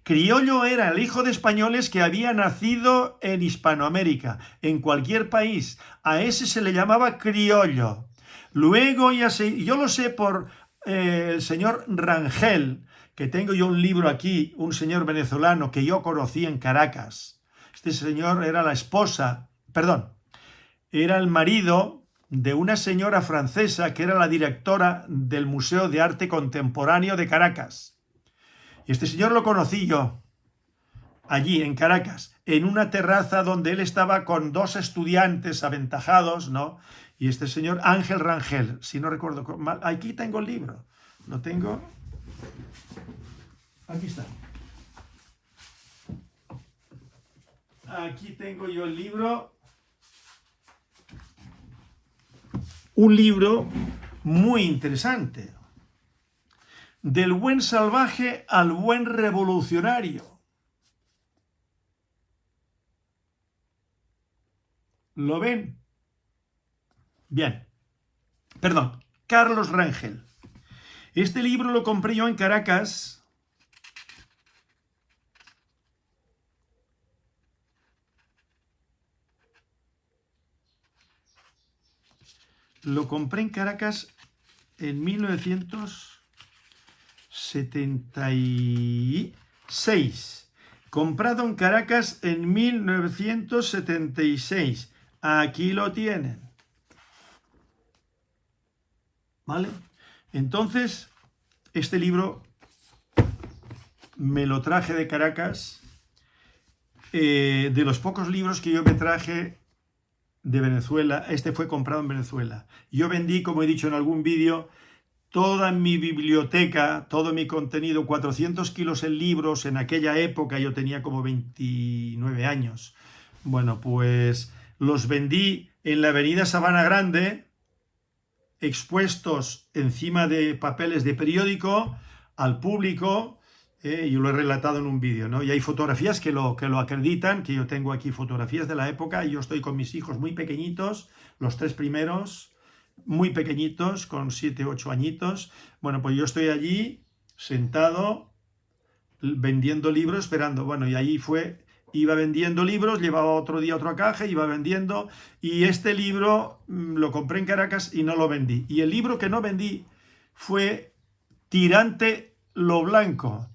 [SPEAKER 1] Criollo era el hijo de españoles que había nacido en Hispanoamérica, en cualquier país. A ese se le llamaba criollo. Luego, yo lo sé por el señor Rangel, que tengo yo un libro aquí, un señor venezolano que yo conocí en Caracas. Este señor era era el marido de una señora francesa que era la directora del Museo de Arte Contemporáneo de Caracas. Y este señor lo conocí yo, allí en Caracas, en una terraza donde él estaba con dos estudiantes aventajados, ¿no? Y este señor Ángel Rangel, si no recuerdo mal, aquí tengo el libro, lo tengo... Aquí está. Aquí tengo yo el libro. Un libro muy interesante. Del buen salvaje al buen revolucionario. ¿Lo ven? Bien. Perdón, Carlos Rangel. Este libro lo compré yo en Caracas. Lo compré en Caracas en 1976. Comprado en Caracas en 1976. Aquí lo tienen. ¿Vale? Entonces, este libro me lo traje de Caracas. De los pocos libros que yo me traje de Venezuela. Este fue comprado en Venezuela. Yo vendí, como he dicho en algún vídeo, toda mi biblioteca, todo mi contenido, 400 kilos en libros. En aquella época yo tenía como 29 años. Bueno, pues los vendí en la avenida Sabana Grande, expuestos encima de papeles de periódico al público. Yo lo he relatado en un vídeo, ¿no? Y hay fotografías que lo acreditan, que yo tengo aquí fotografías de la época, y yo estoy con mis hijos muy pequeñitos, los 3 primeros, muy pequeñitos, con 7, 8 añitos. Bueno, pues yo estoy allí sentado vendiendo libros, esperando. Bueno, y ahí iba vendiendo libros, llevaba otro día otra caja, iba vendiendo, y este libro lo compré en Caracas y no lo vendí. Y el libro que no vendí fue Tirante lo Blanco,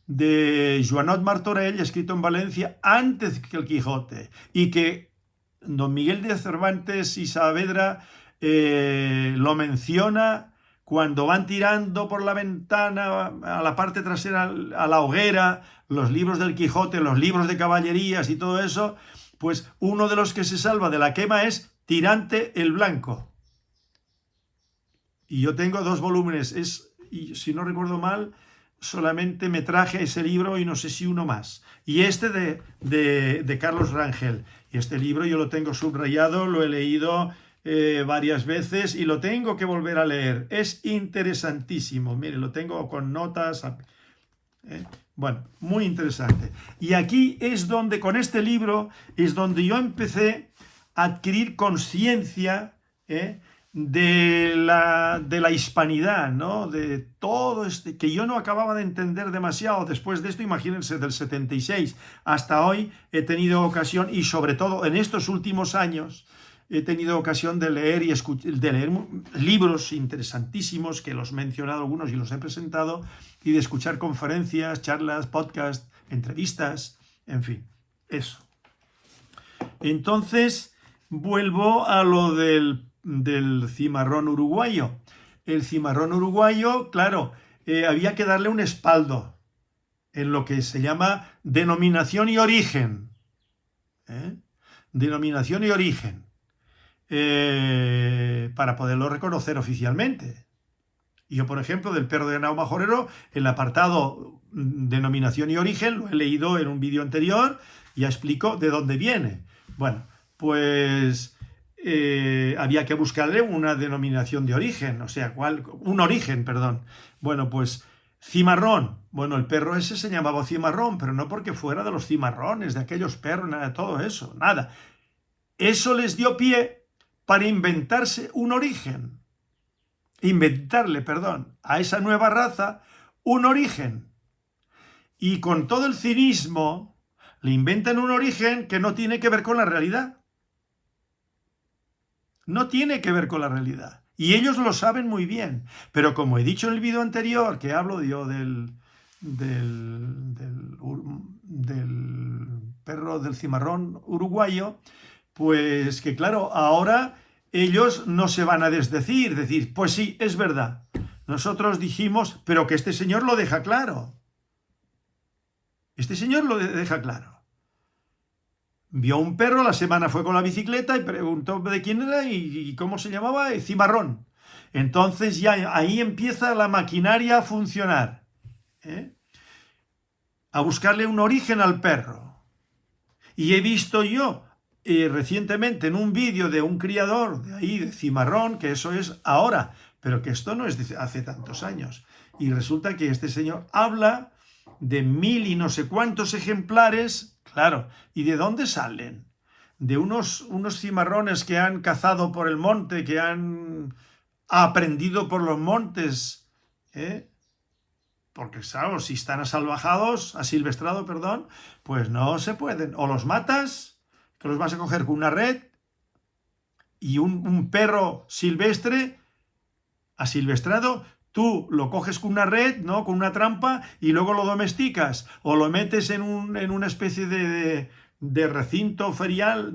[SPEAKER 1] de Joanot Martorell, escrito en Valencia antes que el Quijote, y que don Miguel de Cervantes y Saavedra lo menciona cuando van tirando por la ventana a la parte trasera, a la hoguera, los libros del Quijote, los libros de caballerías y todo eso. Pues uno de los que se salva de la quema es Tirante el Blanco. Y yo tengo 2 volúmenes, y si no recuerdo mal, solamente me traje ese libro y no sé si uno más. Y este de Carlos Rangel. Y este libro yo lo tengo subrayado, lo he leído varias veces y lo tengo que volver a leer. Es interesantísimo. Mire, lo tengo con notas. Bueno, muy interesante. Y aquí es donde, con este libro, es donde yo empecé a adquirir conciencia de la hispanidad, ¿no? De todo que yo no acababa de entender demasiado. Después de esto, imagínense, del 76 hasta hoy he tenido ocasión, y sobre todo en estos últimos años, he tenido ocasión de leer de leer libros interesantísimos, que los he mencionado algunos y los he presentado, y de escuchar conferencias, charlas, podcasts, entrevistas, en fin, eso. Entonces, vuelvo a lo del cimarrón uruguayo. El cimarrón uruguayo, claro, había que darle un respaldo en lo que se llama denominación y origen. Denominación y origen. Para poderlo reconocer oficialmente. Yo, por ejemplo, del perro de Henao Majorero, el apartado denominación y origen, lo he leído en un vídeo anterior, ya explico de dónde viene. Bueno, pues había que buscarle una denominación de origen, o sea, un origen, perdón. Bueno, pues cimarrón. Bueno, el perro ese se llamaba cimarrón, pero no porque fuera de los cimarrones, de aquellos perros, nada de todo eso, nada. Eso les dio pie para inventarle, perdón, a esa nueva raza un origen. Y con todo el cinismo le inventan un origen que no tiene que ver con la realidad. No tiene que ver con la realidad. Y ellos lo saben muy bien. Pero como he dicho en el vídeo anterior, que hablo yo del perro del cimarrón uruguayo, pues que claro, ahora ellos no se van a decir, pues sí, es verdad. Nosotros dijimos, pero que este señor lo deja claro. Este señor lo deja claro. Vio un perro, la semana fue con la bicicleta y preguntó de quién era y cómo se llamaba, cimarrón. Entonces ya ahí empieza la maquinaria a funcionar. A buscarle un origen al perro. Y he visto yo recientemente en un vídeo de un criador de ahí, de cimarrón, que eso es ahora, pero que esto no es de hace tantos años. Y resulta que este señor habla de 1000 y no sé cuántos ejemplares, claro. ¿Y de dónde salen? De unos cimarrones que han cazado por el monte, que han aprendido por los montes, porque claro, si están asilvestrados, perdón, pues no se pueden. O los matas, que los vas a coger con una red, y un perro silvestre asilvestrado, tú lo coges con una red, ¿no? Con una trampa, y luego lo domesticas, o lo metes en una especie de recinto ferial,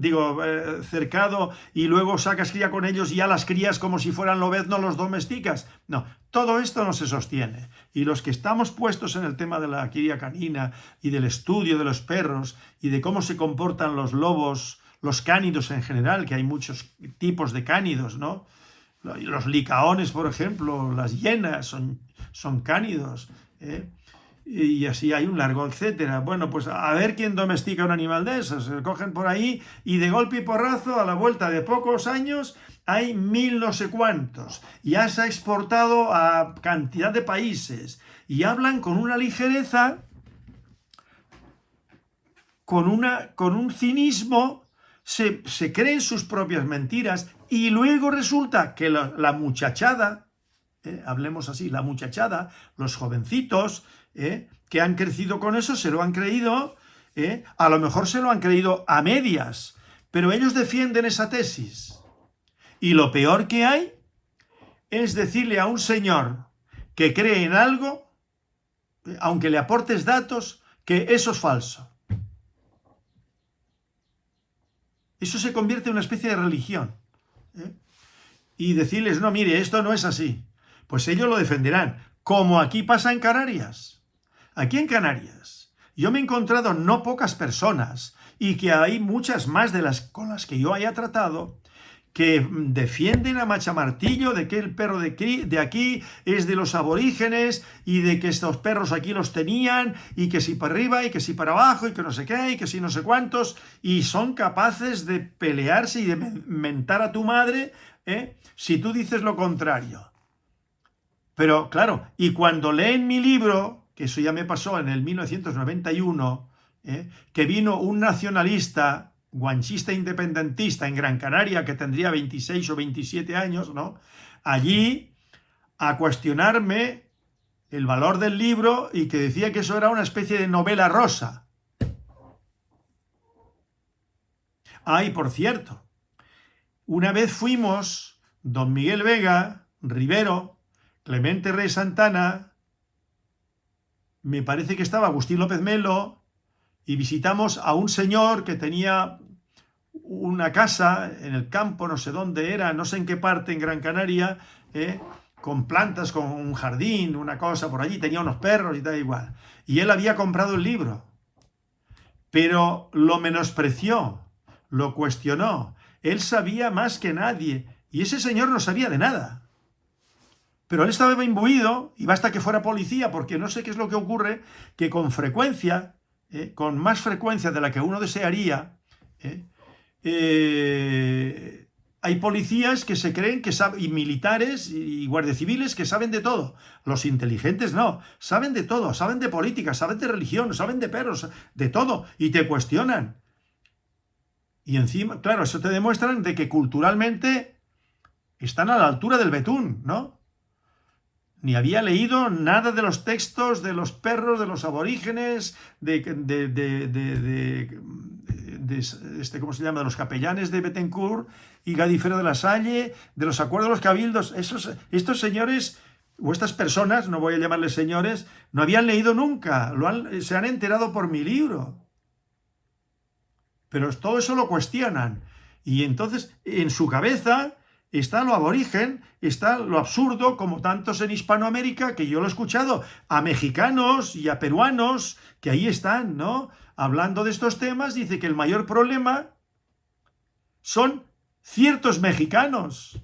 [SPEAKER 1] cercado, y luego sacas cría con ellos y ya las crías como si fueran lobeznos, los domesticas. No, todo esto no se sostiene. Y los que estamos puestos en el tema de la cría canina y del estudio de los perros y de cómo se comportan los lobos, los cánidos en general, que hay muchos tipos de cánidos, ¿no? Los licaones, por ejemplo, las hienas son cánidos, ¿eh? Y así hay un largo etcétera. Bueno, pues a ver quién domestica un animal de esos. Se cogen por ahí y de golpe y porrazo, a la vuelta de pocos años, hay 1000 no sé cuántos. Ya se ha exportado a cantidad de países. Y hablan con una ligereza, con un cinismo, se creen sus propias mentiras y luego resulta que la muchachada, hablemos así, la muchachada, los jovencitos, que han crecido con eso, se lo han creído, a lo mejor se lo han creído a medias, pero ellos defienden esa tesis. Y lo peor que hay es decirle a un señor que cree en algo, aunque le aportes datos, que eso es falso. Eso se convierte en una especie de religión. Y decirles, no, mire, esto no es así. Pues ellos lo defenderán, como aquí pasa en Canarias. Aquí en Canarias yo me he encontrado no pocas personas, y que hay muchas más de las con las que yo haya tratado, que defienden a machamartillo de que el perro de aquí es de los aborígenes y de que estos perros aquí los tenían y que si para arriba y que si para abajo y que no sé qué y que si no sé cuántos, y son capaces de pelearse y de mentar a tu madre, si tú dices lo contrario. Pero claro, y cuando leen mi libro, que eso ya me pasó en el 1991, que vino un nacionalista guanchista independentista en Gran Canaria, que tendría 26 o 27 años, ¿no? Allí a cuestionarme el valor del libro y que decía que eso era una especie de novela rosa. Y por cierto, una vez fuimos don Miguel Vega, Rivero, Clemente Rey Santana, me parece que estaba Agustín López Melo, y visitamos a un señor que tenía una casa en el campo, no sé dónde era, no sé en qué parte en Gran Canaria, con plantas, con un jardín, una cosa por allí, tenía unos perros y tal igual. Y él había comprado el libro, pero lo menospreció, lo cuestionó. Él sabía más que nadie y ese señor no sabía de nada. Pero él estaba imbuido, y basta que fuera policía, porque no sé qué es lo que ocurre, que con frecuencia, con más frecuencia de la que uno desearía, hay policías que se creen que saben, y militares y guardias civiles que saben de todo. Los inteligentes no, saben de todo, saben de política, saben de religión, saben de perros, de todo, y te cuestionan. Y encima, claro, eso te demuestran de que culturalmente están a la altura del betún, ¿no? Ni había leído nada de los textos de los perros, de los aborígenes, ¿cómo se llama? De los capellanes de Bettencourt y Gadifero de la Salle, de los acuerdos de los cabildos. Estos señores, o estas personas, no voy a llamarles señores, no habían leído nunca, se han enterado por mi libro. Pero todo eso lo cuestionan. Y entonces, en su cabeza está lo aborigen, está lo absurdo, como tantos en Hispanoamérica, que yo lo he escuchado, a mexicanos y a peruanos, que ahí están, ¿no? Hablando de estos temas, dice que el mayor problema son ciertos mexicanos,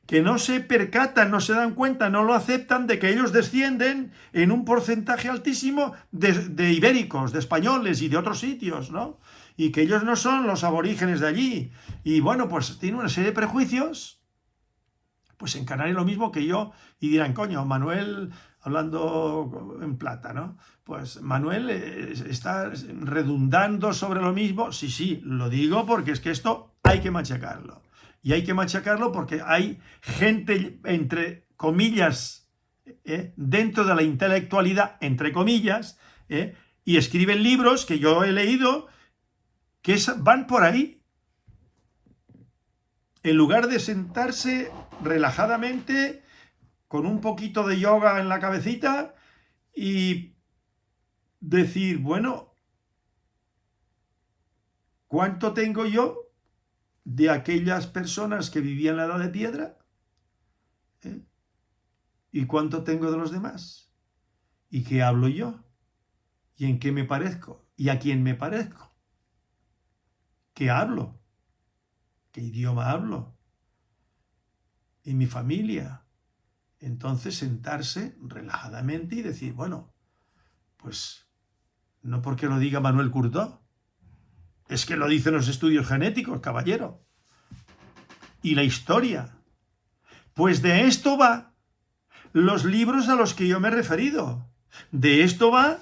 [SPEAKER 1] que no se percatan, no se dan cuenta, no lo aceptan de que ellos descienden en un porcentaje altísimo de ibéricos, de españoles y de otros sitios, ¿no? Y que ellos no son los aborígenes de allí. Y bueno, pues tiene una serie de prejuicios. Pues en Canarias lo mismo que yo, y dirán, coño, Manuel, hablando en plata, ¿no? Pues Manuel está redundando sobre lo mismo. Sí, lo digo porque es que esto hay que machacarlo. Y hay que machacarlo porque hay gente, entre comillas, dentro de la intelectualidad, entre comillas, y escriben libros que yo he leído que van por ahí. En lugar de sentarse relajadamente, con un poquito de yoga en la cabecita y decir, bueno, ¿cuánto tengo yo de aquellas personas que vivían en la edad de piedra? ¿Y cuánto tengo de los demás? ¿Y qué hablo yo? ¿Y en qué me parezco? ¿Y a quién me parezco? ¿Qué hablo? ¿Qué idioma hablo? En mi familia. Entonces sentarse relajadamente y decir, bueno, pues no porque lo diga Manuel Curtó, es que lo dicen los estudios genéticos, caballero. Y la historia. Pues de esto va los libros a los que yo me he referido. De esto va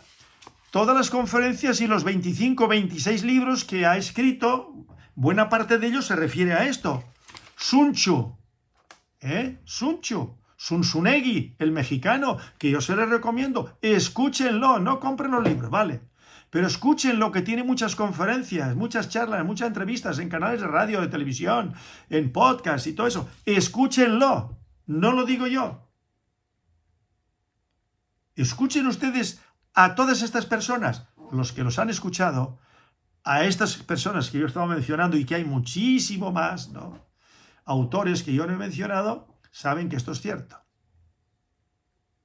[SPEAKER 1] todas las conferencias y los 25, 26 libros que ha escrito. Buena parte de ellos se refiere a esto. Sun Tzu, Sun Tzu, Sun Tsunegi, el mexicano, que yo se les recomiendo. Escúchenlo, no compren los libros, ¿vale? Pero escúchenlo, que tiene muchas conferencias, muchas charlas, muchas entrevistas en canales de radio, de televisión, en podcast y todo eso. Escúchenlo, no lo digo yo. Escuchen ustedes a todas estas personas, los que los han escuchado, a estas personas que yo estaba mencionando y que hay muchísimo más, ¿no? Autores que yo no he mencionado, saben que esto es cierto.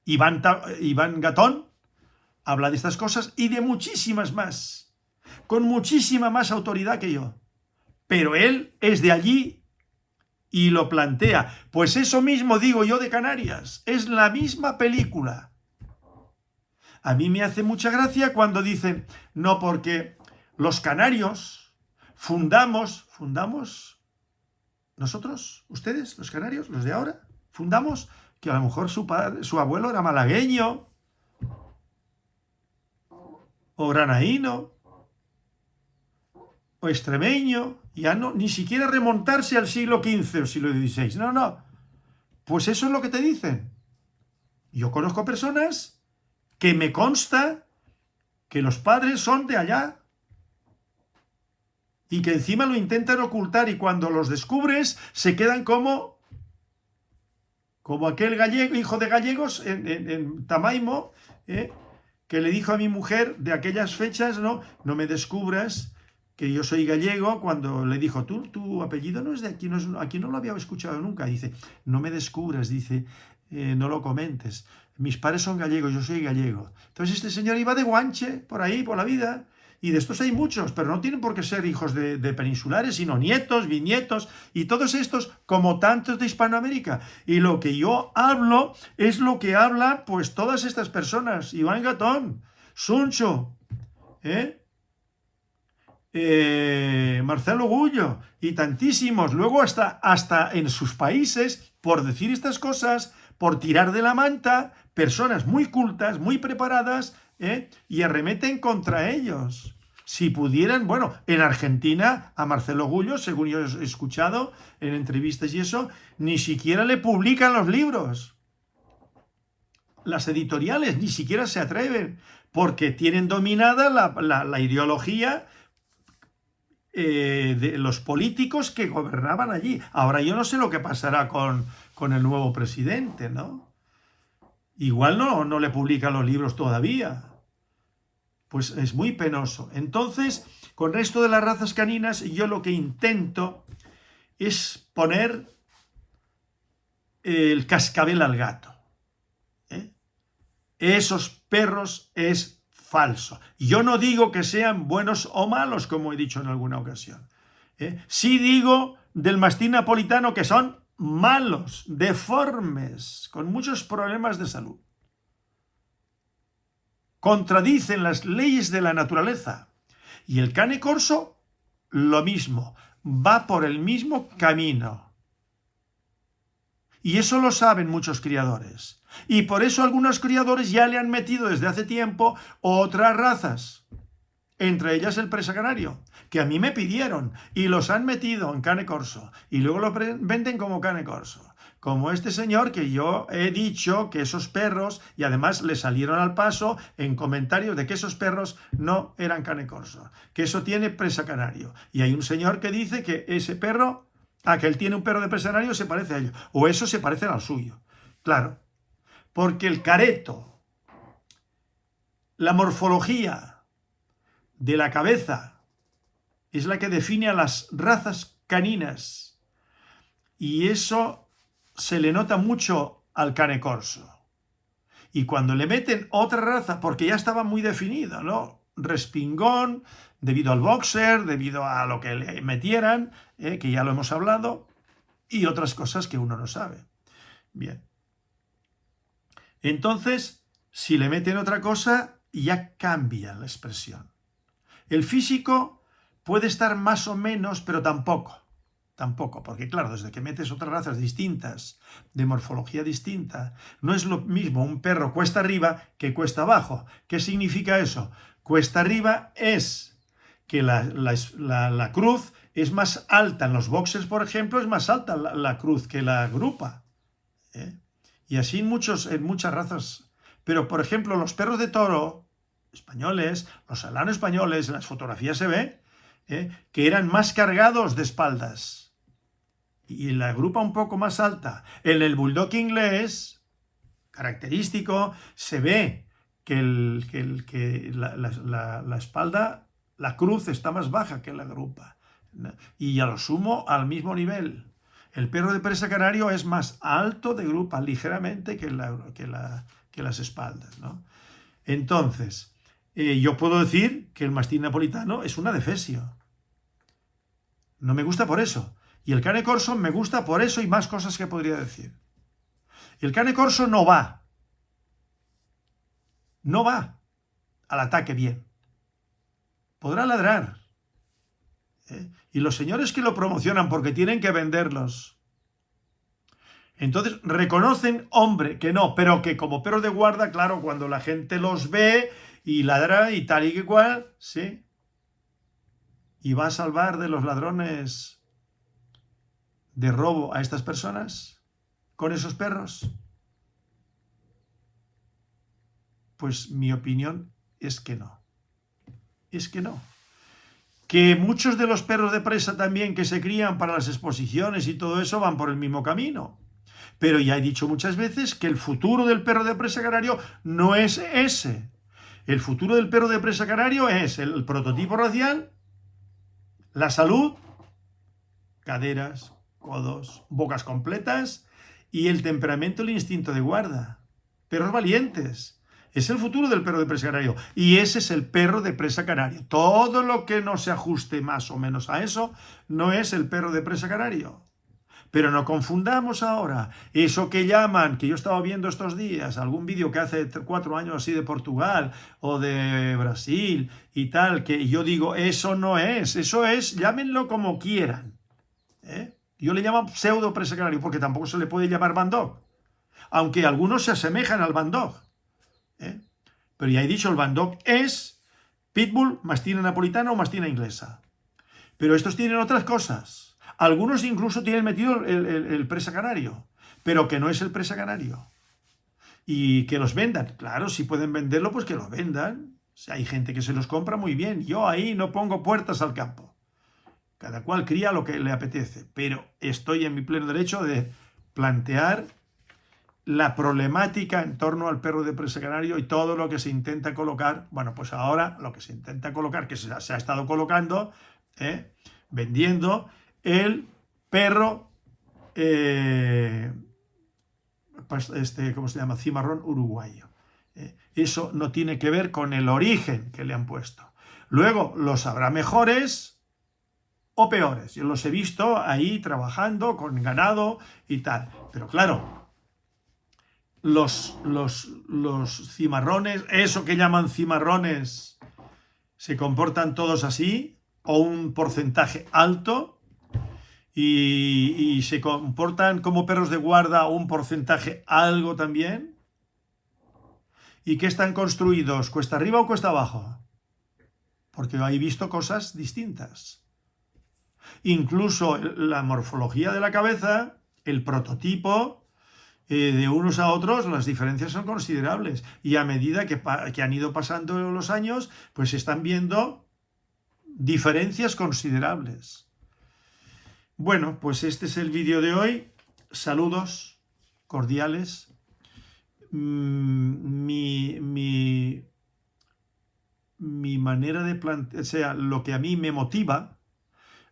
[SPEAKER 1] Iván Gatón habla de estas cosas y de muchísimas más, con muchísima más autoridad que yo. Pero él es de allí y lo plantea. Pues eso mismo digo yo de Canarias, es la misma película. A mí me hace mucha gracia cuando dicen, no, porque los canarios fundamos, nosotros, ustedes, los canarios, los de ahora, fundamos que a lo mejor su abuelo era malagueño, o granaíno, o extremeño, ya no, ni siquiera remontarse al siglo XV o siglo XVI. No. Pues eso es lo que te dicen. Yo conozco personas que me consta que los padres son de allá y que encima lo intentan ocultar, y cuando los descubres se quedan como aquel gallego, hijo de gallegos en Tamaimo, que le dijo a mi mujer de aquellas fechas, no me descubras que yo soy gallego, cuando le dijo, tu apellido no es de aquí, aquí no lo había escuchado nunca. Dice, no me descubras, dice, no lo comentes. Mis padres son gallegos, yo soy gallego. Entonces este señor iba de guanche por ahí, por la vida, y de estos hay muchos, pero no tienen por qué ser hijos de peninsulares, sino nietos, bisnietos, y todos estos, como tantos de Hispanoamérica. Y lo que yo hablo es lo que hablan pues todas estas personas. Iván Gatón, Sun Tzu, Marcelo Gullo y tantísimos. Luego hasta en sus países, por decir estas cosas, por tirar de la manta, personas muy cultas, muy preparadas, y arremeten contra ellos. Si pudieran, bueno, en Argentina a Marcelo Gullo, según yo he escuchado en entrevistas y eso, ni siquiera le publican los libros. Las editoriales ni siquiera se atreven, porque tienen dominada la ideología de los políticos que gobernaban allí. Ahora yo no sé lo que pasará con el nuevo presidente, ¿no? Igual no le publican los libros todavía. Pues es muy penoso. Entonces, con esto de las razas caninas, yo lo que intento es poner el cascabel al gato. Esos perros es falso. Yo no digo que sean buenos o malos, como he dicho en alguna ocasión. Sí digo del mastín napolitano que son malos, deformes, con muchos problemas de salud. Contradicen las leyes de la naturaleza. Y el cane corso, lo mismo, va por el mismo camino. Y eso lo saben muchos criadores. Y por eso algunos criadores ya le han metido desde hace tiempo otras razas, entre ellas el presa canario, que a mí me pidieron, y los han metido en cane corso, y luego lo venden como cane corso. Como este señor que yo he dicho que esos perros, y además le salieron al paso en comentarios de que esos perros no eran cane corso, que eso tiene presa canario. Y hay un señor que dice que ese perro, que él tiene un perro de presa canario, se parece a ellos, o eso se parece al suyo. Claro, porque el careto, la morfología de la cabeza, es la que define a las razas caninas, y eso se le nota mucho al cane corso. Y cuando le meten otra raza, porque ya estaba muy definido, ¿no? respingón, debido al boxer, debido a lo que le metieran, que ya lo hemos hablado, y otras cosas que uno no sabe. Bien. Entonces, si le meten otra cosa, ya cambia la expresión. El físico puede estar más o menos, pero tampoco. Tampoco, porque claro, desde que metes otras razas distintas, de morfología distinta, no es lo mismo un perro cuesta arriba que cuesta abajo. ¿Qué significa eso? Cuesta arriba es que la cruz es más alta. En los boxers, por ejemplo, es más alta la cruz que la grupa. Y así en muchas razas. Pero, por ejemplo, los perros de toro españoles, los alanos españoles, en las fotografías se ve que eran más cargados de espaldas. Y la grupa un poco más alta. En el bulldog inglés, característico, se ve que la espalda, la cruz está más baja que la grupa. Y a lo sumo al mismo nivel. El perro de presa canario es más alto de grupa, ligeramente, que las espaldas, ¿no? Entonces, yo puedo decir que el mastín napolitano es una defesio. No me gusta por eso. Y el cane corso me gusta por eso y más cosas que podría decir. El cane corso no va al ataque bien. Podrá ladrar. Y los señores que lo promocionan porque tienen que venderlos, entonces reconocen, hombre, que no, pero que como perros de guarda, claro, cuando la gente los ve y ladra y tal y que cual, sí. Y va a salvar de los ladrones de robo a estas personas con esos perros. Pues mi opinión es que no. Es que no. Que muchos de los perros de presa también que se crían para las exposiciones y todo eso van por el mismo camino. Pero ya he dicho muchas veces que el futuro del perro de presa canario no es ese. El futuro del perro de presa canario es el prototipo racial, la salud, caderas, codos, bocas completas y el temperamento y el instinto de guarda. Perros valientes. Es el futuro del perro de presa canario. Y ese es el perro de presa canario. Todo lo que no se ajuste más o menos a eso no es el perro de presa canario. Pero no confundamos ahora eso que llaman, que yo estaba viendo estos días, algún vídeo que hace 4 años así de Portugal o de Brasil y tal, que yo digo, eso no es, eso es, llámenlo como quieran. Yo le llamo pseudo presa canario porque tampoco se le puede llamar bandog, aunque algunos se asemejan al bandog. Pero ya he dicho, el bandog es pitbull, mastina napolitana o mastina inglesa. Pero estos tienen otras cosas. Algunos incluso tienen metido el presa canario, pero que no es el presa canario. Y que los vendan. Claro, si pueden venderlo, pues que lo vendan. O sea, hay gente que se los compra muy bien. Yo ahí no pongo puertas al campo. Cada cual cría lo que le apetece. Pero estoy en mi pleno derecho de plantear la problemática en torno al perro de presa canario y todo lo que se intenta colocar. Bueno, pues ahora lo que se intenta colocar, que se ha estado colocando, vendiendo el perro, ¿cómo se llama? Cimarrón uruguayo. Eso no tiene que ver con el origen que le han puesto. Luego, los habrá mejores o peores. Yo los he visto ahí trabajando con ganado y tal. Pero claro, los cimarrones, eso que llaman cimarrones, se comportan todos así, o un porcentaje alto, y se comportan como perros de guarda un porcentaje algo también. ¿Y qué están construidos? ¿Cuesta arriba o cuesta abajo? Porque he visto cosas distintas. Incluso la morfología de la cabeza, el prototipo, de unos a otros, las diferencias son considerables. Y a medida que han ido pasando los años, pues se están viendo diferencias considerables. Bueno, pues este es el vídeo de hoy. Saludos cordiales. Mi manera de plantear, o sea, lo que a mí me motiva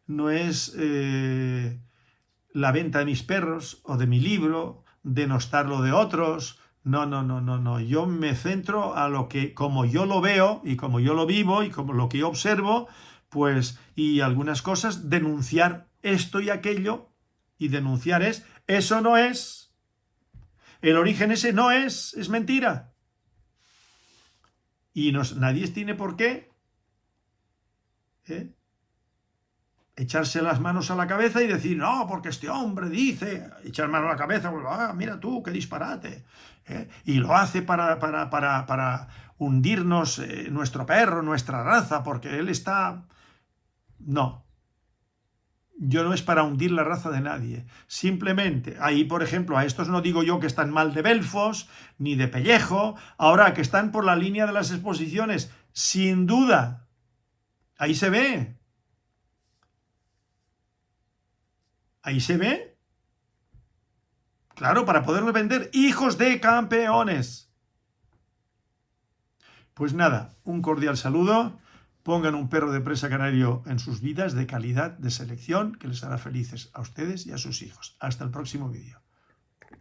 [SPEAKER 1] no es la venta de mis perros o de mi libro, denostar lo de otros, No, no, no, no, no. Yo me centro a lo que, como yo lo veo y como yo lo vivo y como lo que yo observo, pues, y algunas cosas, denunciar esto y aquello, y denunciar eso no es, el origen ese no es mentira. Y nadie tiene por qué echarse las manos a la cabeza y decir, no, porque este hombre dice, echar mano a la cabeza, pues, mira tú, qué disparate. Y lo hace para hundirnos nuestro perro, nuestra raza, porque él está... No, yo no es para hundir la raza de nadie. Simplemente, ahí por ejemplo, a estos no digo yo que están mal de belfos, ni de pellejo, ahora que están por la línea de las exposiciones, sin duda, ahí se ve. Ahí se ve, claro, para poderlo vender. Hijos de campeones. Pues nada, un cordial saludo. Pongan un perro de presa canario en sus vidas de calidad, de selección, que les hará felices a ustedes y a sus hijos. Hasta el próximo vídeo.